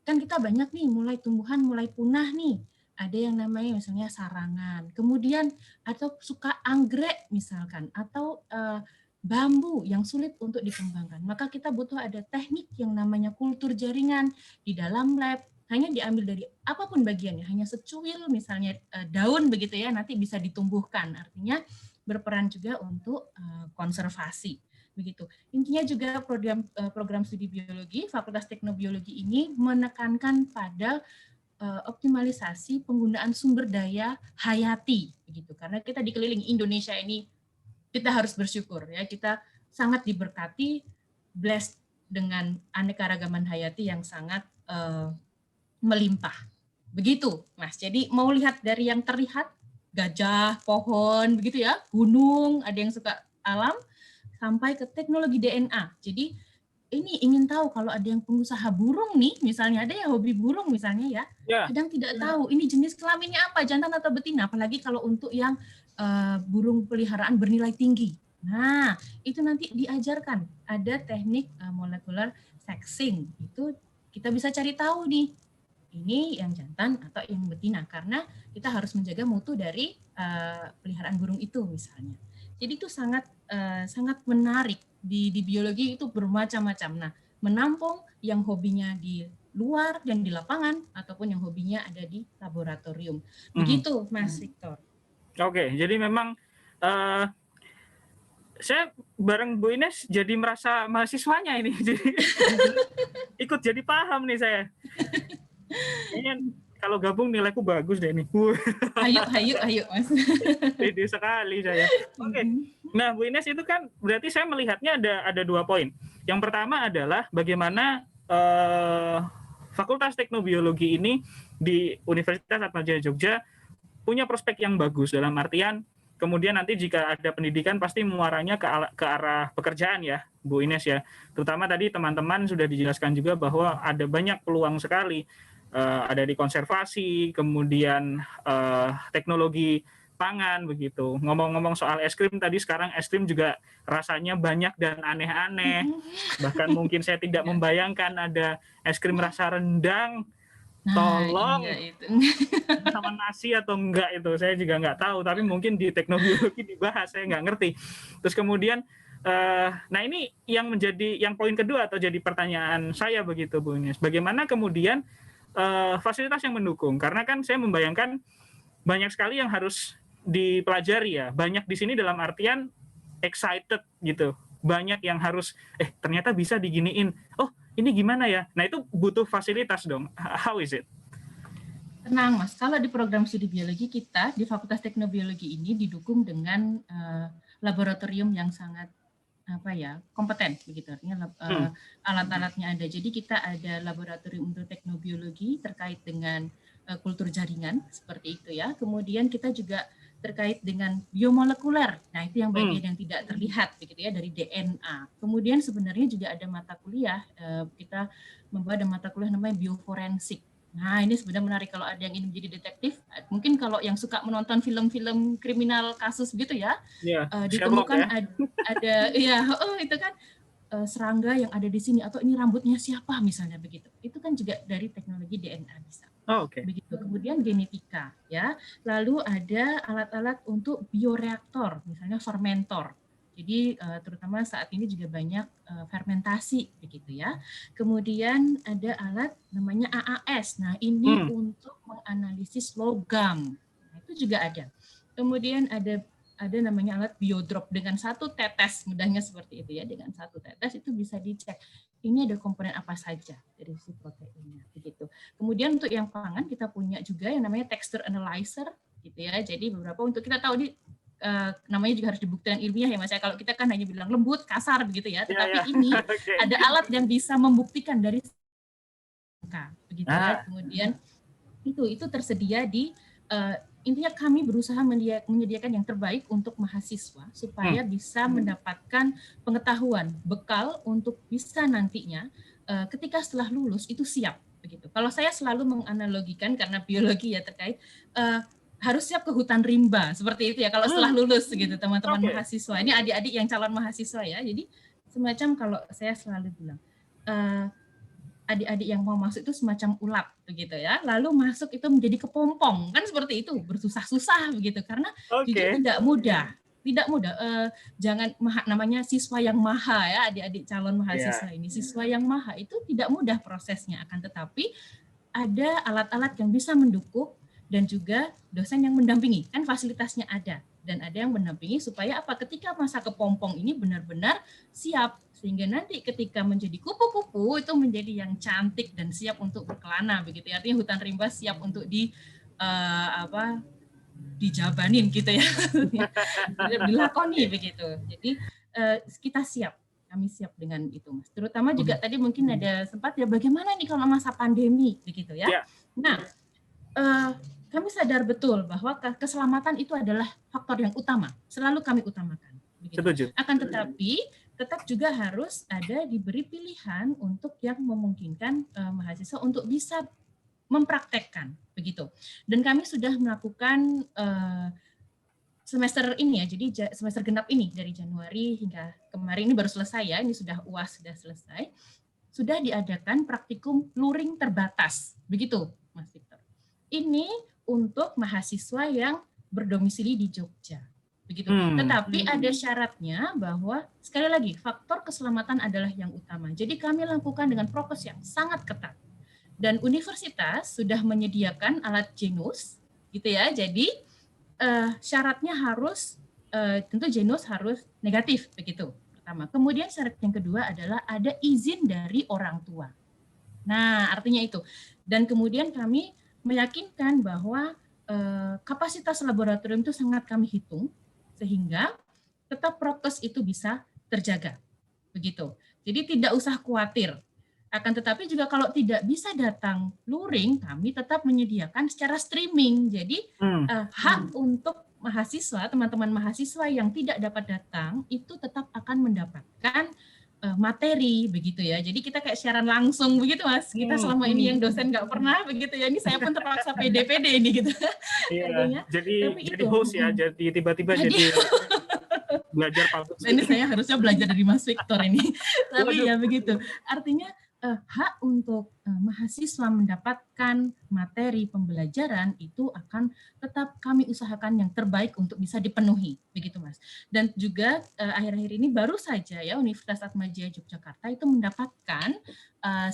kan kita banyak nih mulai tumbuhan mulai punah nih. Ada yang namanya misalnya sarangan. Kemudian atau suka anggrek misalkan atau bambu yang sulit untuk dikembangkan. Maka kita butuh ada teknik yang namanya kultur jaringan di dalam lab. Hanya diambil dari apapun bagiannya, hanya secuil misalnya daun begitu ya, nanti bisa ditumbuhkan. Artinya berperan juga untuk konservasi. Begitu. Intinya juga program studi biologi, Fakultas Teknobiologi ini menekankan pada optimalisasi penggunaan sumber daya hayati begitu. Karena kita dikelilingi Indonesia ini, kita harus bersyukur ya, kita sangat diberkati, blessed dengan aneka-ragaman hayati yang sangat melimpah. Begitu, Mas. Jadi mau lihat dari yang terlihat, gajah, pohon, begitu ya, gunung, ada yang suka alam, sampai ke teknologi DNA. Jadi ini ingin tahu kalau ada yang pengusaha burung nih, misalnya ada yang hobi burung misalnya ya, kadang tidak tahu ini jenis kelaminnya apa, jantan atau betina, apalagi kalau untuk yang burung peliharaan bernilai tinggi. Nah, itu nanti diajarkan, ada teknik molecular sexing, itu kita bisa cari tahu nih, ini yang jantan atau yang betina, karena kita harus menjaga mutu dari peliharaan burung itu misalnya. Jadi itu sangat menarik. Di biologi itu bermacam-macam. Nah, menampung yang hobinya di luar dan di lapangan, ataupun yang hobinya ada di laboratorium. Begitu, Mas Victor. Oke, jadi memang saya bareng Bu Ines jadi merasa mahasiswanya ini. Jadi ikut jadi paham nih saya. Kayaknya kalau gabung nilaiku bagus deh nih. Ayo, Mas. Pede sekali saya. Oke. Nah, Bu Ines itu kan berarti saya melihatnya ada 2 poin. Yang pertama adalah bagaimana Fakultas Teknobiologi ini di Universitas Atmajaya Jogja punya prospek yang bagus, dalam artian kemudian nanti jika ada pendidikan pasti muaranya ke arah pekerjaan ya, Bu Ines ya. Terutama tadi teman-teman sudah dijelaskan juga bahwa ada banyak peluang sekali, ada di konservasi, kemudian teknologi pangan begitu. Ngomong-ngomong soal es krim tadi, sekarang es krim juga rasanya banyak dan aneh-aneh. Bahkan mungkin saya tidak membayangkan ada es krim rasa rendang. Tolong iya itu. sama nasi atau enggak itu saya juga nggak tahu, tapi mungkin di teknobiologi dibahas, saya nggak ngerti. Terus kemudian nah ini yang poin kedua atau jadi pertanyaan saya begitu Bu Ines, bagaimana kemudian fasilitas yang mendukung, karena kan saya membayangkan banyak sekali yang harus dipelajari ya, banyak di sini dalam artian excited gitu, banyak yang harus ternyata bisa diginiin, oh ini gimana ya, nah itu butuh fasilitas dong. How is it? Tenang Mas, kalau di program studi biologi kita di Fakultas Teknobiologi ini didukung dengan laboratorium yang sangat kompeten begitu, artinya alat-alatnya ada. Jadi kita ada laboratorium untuk teknobiologi terkait dengan kultur jaringan seperti itu ya. Kemudian kita juga terkait dengan biomolekuler. Nah, itu yang bagian yang tidak terlihat begitu ya, dari DNA. Kemudian sebenarnya juga ada mata kuliah, kita membawa ada mata kuliah namanya bioforensik. Nah, ini sebenarnya menarik kalau ada yang ingin menjadi detektif. Mungkin kalau yang suka menonton film-film kriminal kasus gitu ya, ditemukan ya? ada itu kan serangga yang ada di sini, atau ini rambutnya siapa misalnya begitu. Itu kan juga dari teknologi DNA bisa. Begitu. Kemudian genetika ya. Lalu ada alat-alat untuk bioreaktor, misalnya fermentor. Jadi terutama saat ini juga banyak fermentasi begitu ya. Kemudian ada alat namanya AAS. Nah, ini untuk menganalisis logam. Nah, itu juga ada. Kemudian ada namanya alat biodrop, dengan satu tetes, mudahnya seperti itu ya, dengan satu tetes itu bisa dicek ini ada komponen apa saja dari si proteinnya begitu. Kemudian untuk yang pangan kita punya juga yang namanya texture analyzer gitu ya. Jadi beberapa untuk kita tahu di namanya juga harus dibuktikan ilmiah ya Mas ya. Kalau kita kan hanya bilang lembut, kasar begitu ya. Tetapi ini ada alat yang bisa membuktikan dari begitu ya. Kemudian itu tersedia di intinya kami berusaha menyediakan yang terbaik untuk mahasiswa supaya bisa mendapatkan pengetahuan, bekal untuk bisa nantinya ketika setelah lulus itu siap begitu. Kalau saya selalu menganalogikan karena biologi ya terkait harus siap ke hutan rimba seperti itu ya kalau setelah lulus gitu teman-teman mahasiswa. Ini adik-adik yang calon mahasiswa ya. Jadi semacam kalau saya selalu bilang adik-adik yang mau masuk itu semacam ulat begitu ya. Lalu masuk itu menjadi kepompong kan seperti itu, bersusah-susah begitu karena jujur tidak mudah. Tidak mudah. Jangan namanya siswa yang maha ya, adik-adik calon mahasiswa ini. Siswa yang maha itu tidak mudah prosesnya, akan tetapi ada alat-alat yang bisa mendukung dan juga dosen yang mendampingi. Kan fasilitasnya ada dan ada yang mendampingi supaya apa? Ketika masa kepompong ini benar-benar siap sehingga nanti ketika menjadi kupu-kupu itu menjadi yang cantik dan siap untuk berkelana begitu. Artinya hutan rimba siap untuk dijabanin gitu ya, dilakoni begitu. Jadi kita siap, kami siap dengan itu, Mas. Terutama juga tadi mungkin ada sempat ya bagaimana nih kalau masa pandemi begitu ya. Nah, kami sadar betul bahwa keselamatan itu adalah faktor yang utama, selalu kami utamakan. Begitu. Akan tetapi tetap juga harus ada diberi pilihan untuk yang memungkinkan mahasiswa untuk bisa mempraktekkan begitu. Dan kami sudah melakukan semester ini ya, jadi semester genap ini dari Januari hingga kemarin ini baru selesai ya, ini sudah UAS sudah selesai, sudah diadakan praktikum luring terbatas, begitu Mas Victor. Ini untuk mahasiswa yang berdomisili di Jogja, begitu. Tetapi ada syaratnya bahwa sekali lagi faktor keselamatan adalah yang utama. Jadi kami lakukan dengan prokes yang sangat ketat. Dan universitas sudah menyediakan alat Genus, gitu ya. Jadi syaratnya harus tentu Genus harus negatif, begitu. Pertama. Kemudian syarat yang kedua adalah ada izin dari orang tua. Nah, artinya itu. Dan kemudian kami meyakinkan bahwa kapasitas laboratorium itu sangat kami hitung sehingga tetap prokes itu bisa terjaga, begitu. Jadi tidak usah khawatir. Akan tetapi juga kalau tidak bisa datang luring, kami tetap menyediakan secara streaming. Jadi hak untuk mahasiswa, teman-teman mahasiswa yang tidak dapat datang itu tetap akan mendapatkan materi begitu ya. Jadi kita kayak siaran langsung begitu Mas. Kita selama ini yang dosen nggak pernah begitu ya. Ini saya pun terpaksa PD ini gitu. Iya. Jadi host ya. Jadi tiba-tiba jadi belajar public speaking. Ini saya harusnya belajar dari Mas Victor ini. Tapi ya begitu. Artinya hak untuk mahasiswa mendapatkan materi pembelajaran itu akan tetap kami usahakan yang terbaik untuk bisa dipenuhi, begitu Mas. Dan juga akhir-akhir ini baru saja ya Universitas Atmajaya Yogyakarta itu mendapatkan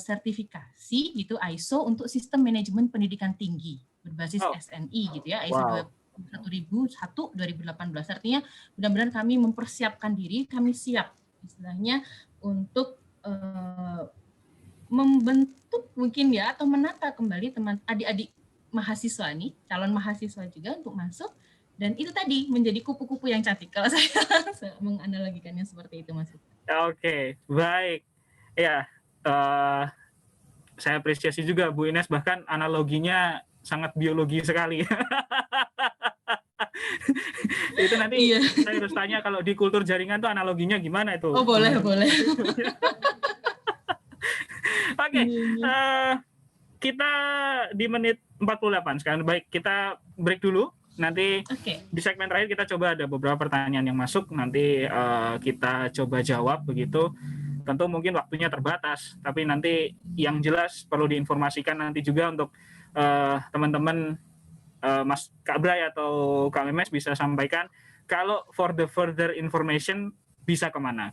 sertifikasi gitu ISO untuk sistem manajemen pendidikan tinggi berbasis SNI gitu ya, ISO 1001 2018. Artinya benar-benar kami mempersiapkan diri, kami siap istilahnya untuk membentuk mungkin ya atau menata kembali teman adik-adik mahasiswa nih, calon mahasiswa juga untuk masuk dan itu tadi menjadi kupu-kupu yang cantik kalau saya menganalogikannya seperti itu Mas. Oke, baik. Ya, saya apresiasi juga Bu Ines bahkan analoginya sangat biologi sekali. Itu nanti saya harus tanya kalau di kultur jaringan tuh analoginya gimana itu? Oh boleh. Oke, kita di menit 48 sekarang. Baik, kita break dulu. Nanti di segmen terakhir kita coba ada beberapa pertanyaan yang masuk. Nanti kita coba jawab begitu. Tentu mungkin waktunya terbatas, tapi nanti yang jelas perlu diinformasikan nanti juga untuk teman-teman Mas Kak Bray atau Kak Memes bisa sampaikan kalau for the further information bisa kemana?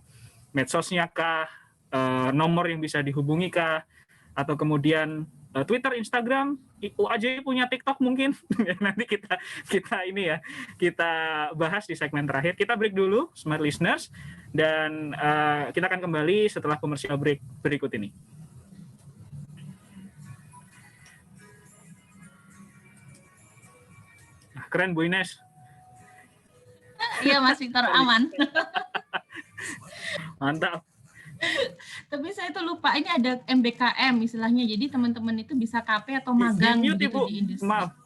Medsosnya kah? Nomor yang bisa dihubungi kah? Atau kemudian Twitter, Instagram, UAJ punya TikTok mungkin? Nanti kita ini ya, kita bahas di segmen terakhir. Kita break dulu, smart listeners, dan kita akan kembali setelah commercial break berikut ini. Nah, keren Bu Ines. Iya Mas Victor, aman. Mantap. Tapi saya tuh lupa ini ada MBKM istilahnya, jadi teman-teman itu bisa KP atau magang gitu di industri. Maaf.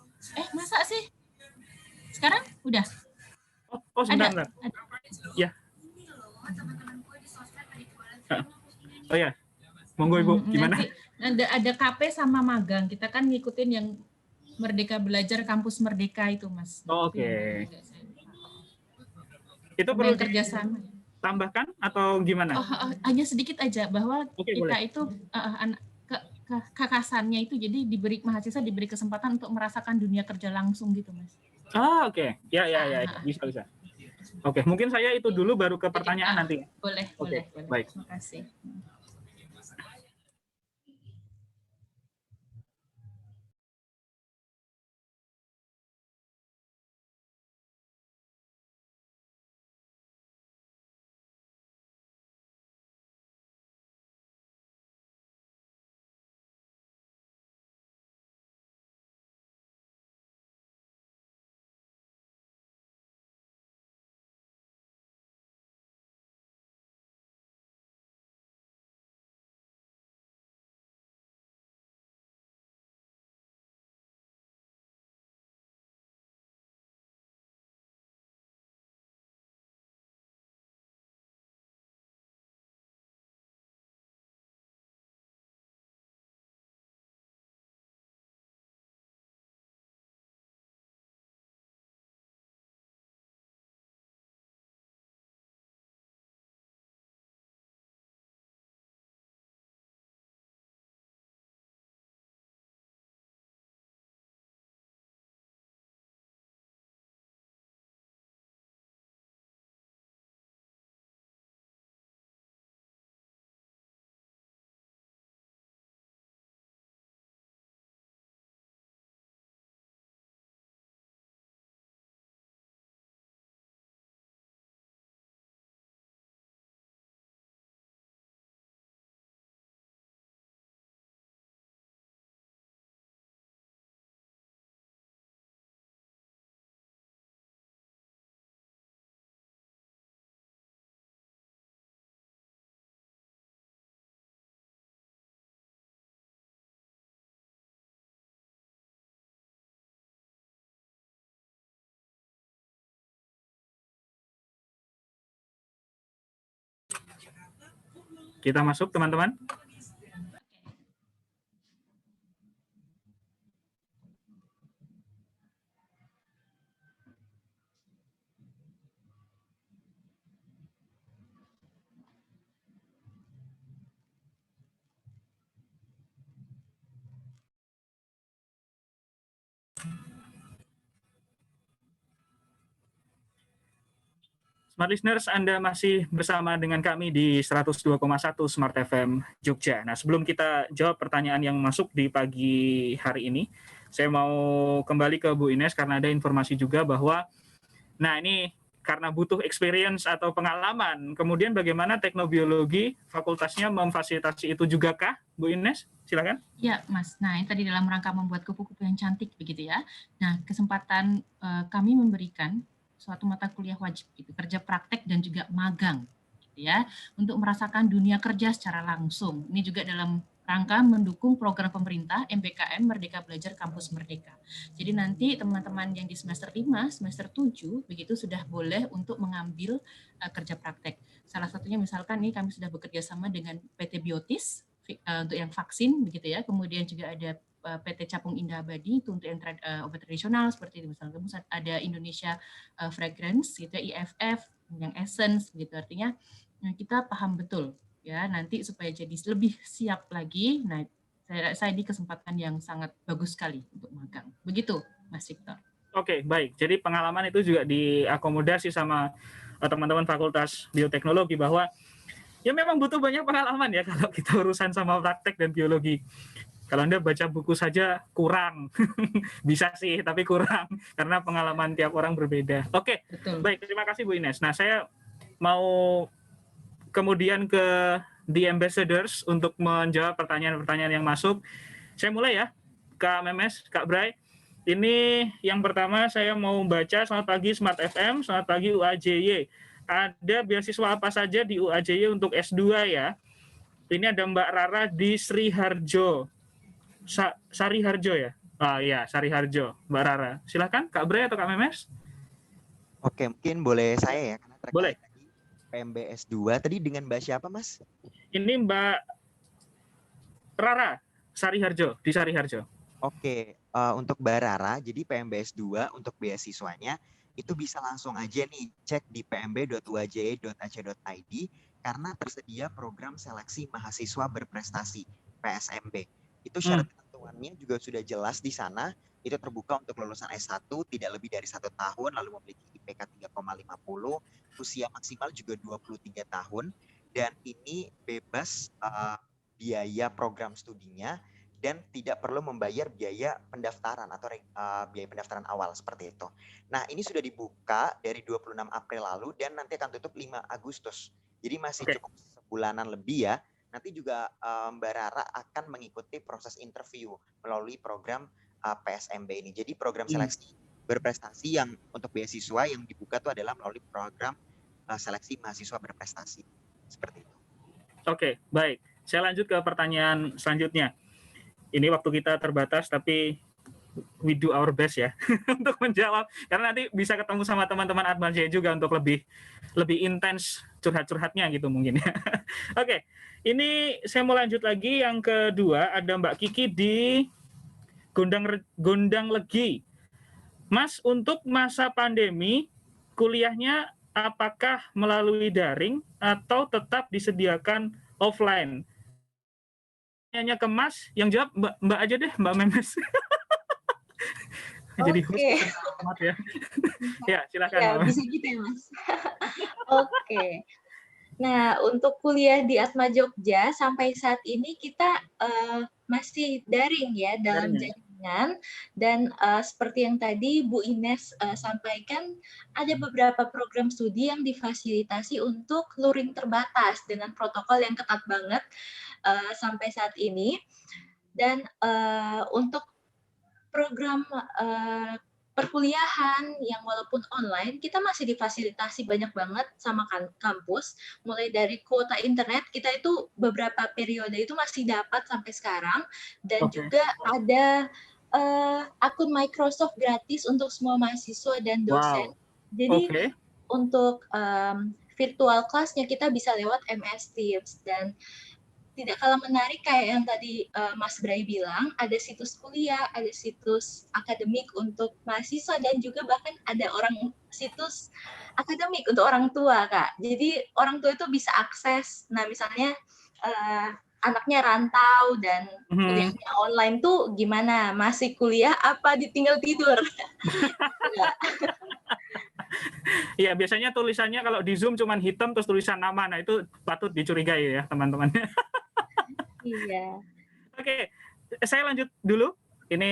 Masa sih? Sekarang udah? Oh sebentar. Ya. Oh ya. Monggo Ibu, gimana? Ada KP sama magang. Kita kan ngikutin yang Merdeka Belajar Kampus Merdeka itu, Mas. Nah, Oke. itu yang juga Itu sama perlu yang kerjasama. ditambahkan atau gimana? Hanya sedikit aja bahwa Oke, kita boleh. itu kekasannya itu jadi mahasiswa diberi kesempatan untuk merasakan dunia kerja langsung gitu, Mas. Oke. Ya, bisa. Oke, mungkin saya itu dulu baru ke pertanyaan nanti. Boleh. Baik. Terima kasih. Kita masuk, teman-teman. Smart Listeners, Anda masih bersama dengan kami di 102,1 Smart FM Jogja. Nah, sebelum kita jawab pertanyaan yang masuk di pagi hari ini, saya mau kembali ke Bu Ines karena ada informasi juga bahwa, nah ini karena butuh experience atau pengalaman, kemudian bagaimana teknobiologi fakultasnya memfasilitasi itu juga kah, Bu Ines? Silakan. Ya, Mas. Nah, ini tadi dalam rangka membuat kupu-kupu yang cantik begitu ya. Nah, kesempatan kami memberikan suatu mata kuliah wajib gitu, kerja praktek dan juga magang gitu ya, untuk merasakan dunia kerja secara langsung. Ini juga dalam rangka mendukung program pemerintah MBKM Merdeka Belajar Kampus Merdeka. Jadi nanti teman-teman yang di semester 5, semester 7 begitu sudah boleh untuk mengambil kerja praktek. Salah satunya misalkan ini kami sudah bekerja sama dengan PT Biotis untuk yang vaksin begitu ya. Kemudian juga ada PT Capung Indah Abadi itu untuk yang obat tradisional seperti itu, misalnya ada Indonesia Fragrance gitu ya, IFF, yang Essence gitu. Artinya kita paham betul ya nanti supaya jadi lebih siap lagi. Nah, saya di kesempatan yang sangat bagus sekali untuk magang. Begitu, Mas Victor. Oke, baik. Jadi pengalaman itu juga diakomodasi sama teman-teman Fakultas Bioteknologi bahwa ya memang butuh banyak pengalaman ya kalau kita urusan sama praktek dan biologi. Kalau Anda baca buku saja kurang. Bisa sih, tapi kurang. Karena pengalaman tiap orang berbeda. Oke, baik. Terima kasih Bu Ines. Nah, saya mau kemudian ke The Ambassadors untuk menjawab pertanyaan-pertanyaan yang masuk. Saya mulai ya, Kak Memes, Kak Bray. Ini yang pertama saya mau baca. Selamat pagi Smart FM, selamat pagi UAJY. Ada beasiswa apa saja di UAJY untuk S2 ya? Ini ada Mbak Rara di Sriharjo. Sariharjo ya? Iya, Sariharjo, Mbak Rara. Silakan Kak Bray atau Kak Memes? Oke, mungkin boleh saya ya, karena terkait boleh. PMBS 2 tadi dengan Mbak siapa, Mas? Ini Mbak Rara Sariharjo, di Sariharjo. Oke, untuk Mbak Rara, jadi PMBS 2 untuk beasiswanya itu bisa langsung aja nih cek di pmb.uaj.ac.id karena tersedia program seleksi mahasiswa berprestasi PSMB. Itu syarat ketentuannya juga sudah jelas di sana. Itu terbuka untuk lulusan S1 tidak lebih dari 1 tahun, lalu memiliki IPK 3,50, usia maksimal juga 23 tahun, dan ini bebas biaya program studinya dan tidak perlu membayar biaya pendaftaran atau biaya pendaftaran awal seperti itu. Nah, ini sudah dibuka dari 26 April lalu dan nanti akan tutup 5 Agustus. Jadi masih cukup sebulanan lebih ya. Nanti juga Mbak Rara akan mengikuti proses interview melalui program PSMB ini. Jadi program seleksi berprestasi yang untuk beasiswa yang dibuka itu adalah melalui program seleksi mahasiswa berprestasi. Seperti itu. Oke, baik. Saya lanjut ke pertanyaan selanjutnya. Ini waktu kita terbatas, tapi we do our best ya untuk menjawab. Karena nanti bisa ketemu sama teman-teman Atmajaya juga untuk lebih intens curhat-curhatnya gitu mungkin ya. Oke, ini saya mau lanjut lagi. Yang kedua ada Mbak Kiki di Gondang Legi. Mas, untuk masa pandemi, kuliahnya apakah melalui daring atau tetap disediakan offline? Hanya ke Mas, yang jawab Mbak aja deh, Mbak Memes. Jadi host ya. Ya, silakan. Ya, bisa gitu ya, Mas. Oke. Nah, untuk kuliah di Atma Jogja sampai saat ini kita masih daring ya dalam jaringan, dan seperti yang tadi Bu Ines sampaikan, ada beberapa program studi yang difasilitasi untuk luring terbatas dengan protokol yang ketat banget sampai saat ini. Dan untuk program perkuliahan yang walaupun online, kita masih difasilitasi banyak banget sama kampus, mulai dari kuota internet, kita itu beberapa periode itu masih dapat sampai sekarang, dan juga ada akun Microsoft gratis untuk semua mahasiswa dan dosen. Jadi untuk virtual class-nya kita bisa lewat MS Teams, dan tidak kalah menarik kayak yang tadi Mas Bray bilang, ada situs kuliah, ada situs akademik untuk mahasiswa, dan juga bahkan ada situs akademik untuk orang tua, Kak. Jadi orang tua itu bisa akses, nah misalnya anaknya rantau dan kuliahnya online tuh gimana? Masih kuliah apa ditinggal tidur? Iya, biasanya tulisannya kalau di Zoom cuman hitam terus tulisan nama, nah itu patut dicurigai ya teman-teman. Iya. Oke, saya lanjut dulu. Ini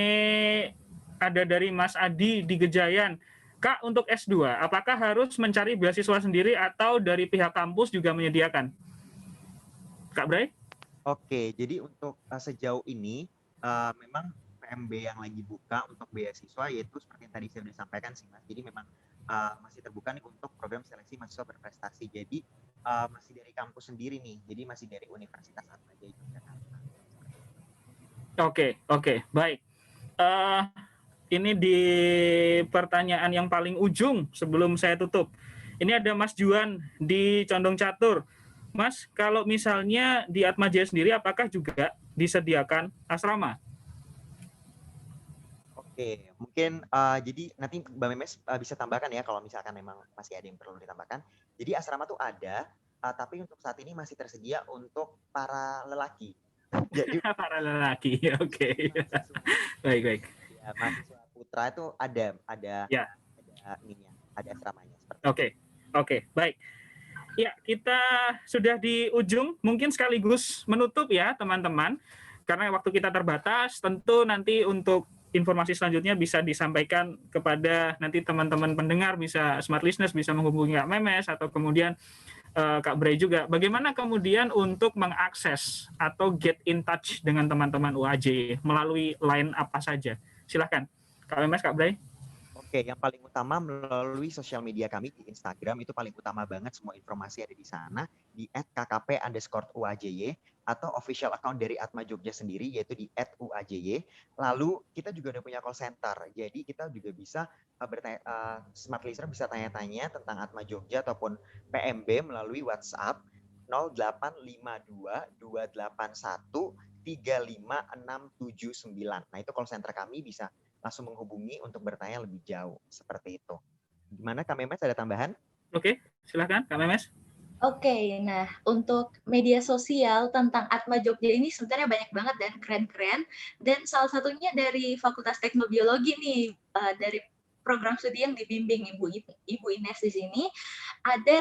ada dari Mas Adi di Gejayan. Kak, untuk S2, apakah harus mencari beasiswa sendiri atau dari pihak kampus juga menyediakan? Kak Bray? Oke, jadi untuk sejauh ini memang PMB yang lagi buka untuk beasiswa yaitu seperti yang tadi saya sudah sampaikan sih Mas. Jadi memang masih terbuka nih untuk program seleksi mahasiswa berprestasi. Jadi masih dari kampus sendiri nih. Jadi masih dari Universitas Atmajaya Yogyakarta. Oke, baik. Ini di pertanyaan yang paling ujung sebelum saya tutup. Ini ada Mas Juan di Condong Catur. Mas, kalau misalnya di Atmajaya sendiri, apakah juga disediakan asrama? Oke, mungkin jadi nanti Mbak Memes bisa tambahkan ya kalau misalkan memang masih ada yang perlu ditambahkan. Jadi asrama tuh ada, tapi untuk saat ini masih tersedia untuk para lelaki. Jadi para lelaki, oke. Baik. Ya, mahasiswa putra itu ada asramanya. Oke, baik. Ya, kita sudah di ujung, mungkin sekaligus menutup ya teman-teman. Karena waktu kita terbatas, tentu nanti untuk informasi selanjutnya bisa disampaikan kepada nanti teman-teman pendengar, bisa smart listeners, bisa menghubungi Kak Memes atau kemudian Kak Bray juga. Bagaimana kemudian untuk mengakses atau get in touch dengan teman-teman UAJ melalui line apa saja? Silahkan, Kak Memes, Kak Bray. Oke, yang paling utama melalui sosial media kami di Instagram, itu paling utama banget, semua informasi ada di sana, di @kkp_uajy, atau official account dari Atma Jogja sendiri, yaitu di @uajy. Lalu kita juga udah punya call center, jadi kita juga bisa smart listener bisa tanya-tanya tentang Atma Jogja ataupun PMB melalui WhatsApp 0852 281 3569. Nah, itu call center kami, bisa langsung menghubungi untuk bertanya lebih jauh. Seperti itu. Gimana Kak Memes, ada tambahan? Oke, silakan Kak Memes. Oke, nah untuk media sosial tentang Atma Jogja ini sebenarnya banyak banget dan keren-keren. Dan salah satunya dari Fakultas Teknobiologi nih, dari program studi yang dibimbing Ibu Ines di sini, ada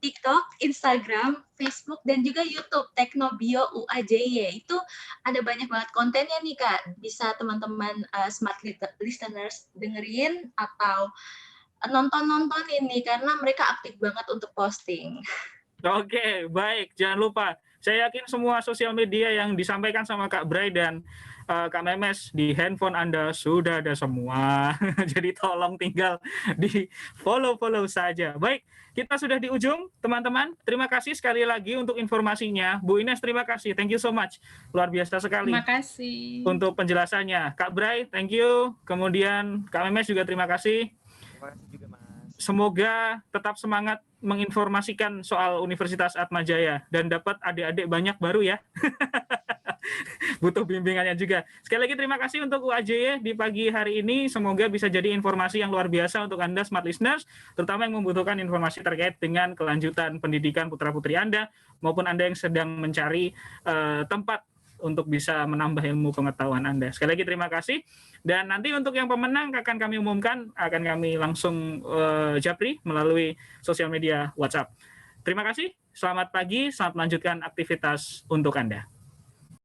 TikTok, Instagram, Facebook, dan juga YouTube Teknobio UAJY. Itu ada banyak banget kontennya nih Kak. Bisa teman-teman smart listeners dengerin atau nonton ini karena mereka aktif banget untuk posting. Oke, baik. Jangan lupa, saya yakin semua sosial media yang disampaikan sama Kak Bray dan Kak Memes di handphone Anda sudah ada semua. Jadi tolong tinggal di follow saja. Baik, kita sudah di ujung, teman-teman. Terima kasih sekali lagi untuk informasinya. Bu Ines, terima kasih. Thank you so much. Luar biasa sekali. Terima kasih. Untuk penjelasannya. Kak Bray, thank you. Kemudian Kak Memes juga terima kasih. Terima kasih juga, Mas. Semoga tetap semangat menginformasikan soal Universitas Atmajaya dan dapat adik-adik banyak baru ya. Butuh bimbingannya juga. Sekali lagi terima kasih untuk UAJY di pagi hari ini. Semoga bisa jadi informasi yang luar biasa untuk Anda smart listeners, terutama yang membutuhkan informasi terkait dengan kelanjutan pendidikan putra-putri Anda maupun Anda yang sedang mencari tempat untuk bisa menambah ilmu pengetahuan Anda. Sekali lagi terima kasih. Dan nanti untuk yang pemenang akan kami umumkan, akan kami langsung japri melalui sosial media WhatsApp. Terima kasih, selamat pagi, selamat melanjutkan aktivitas untuk Anda.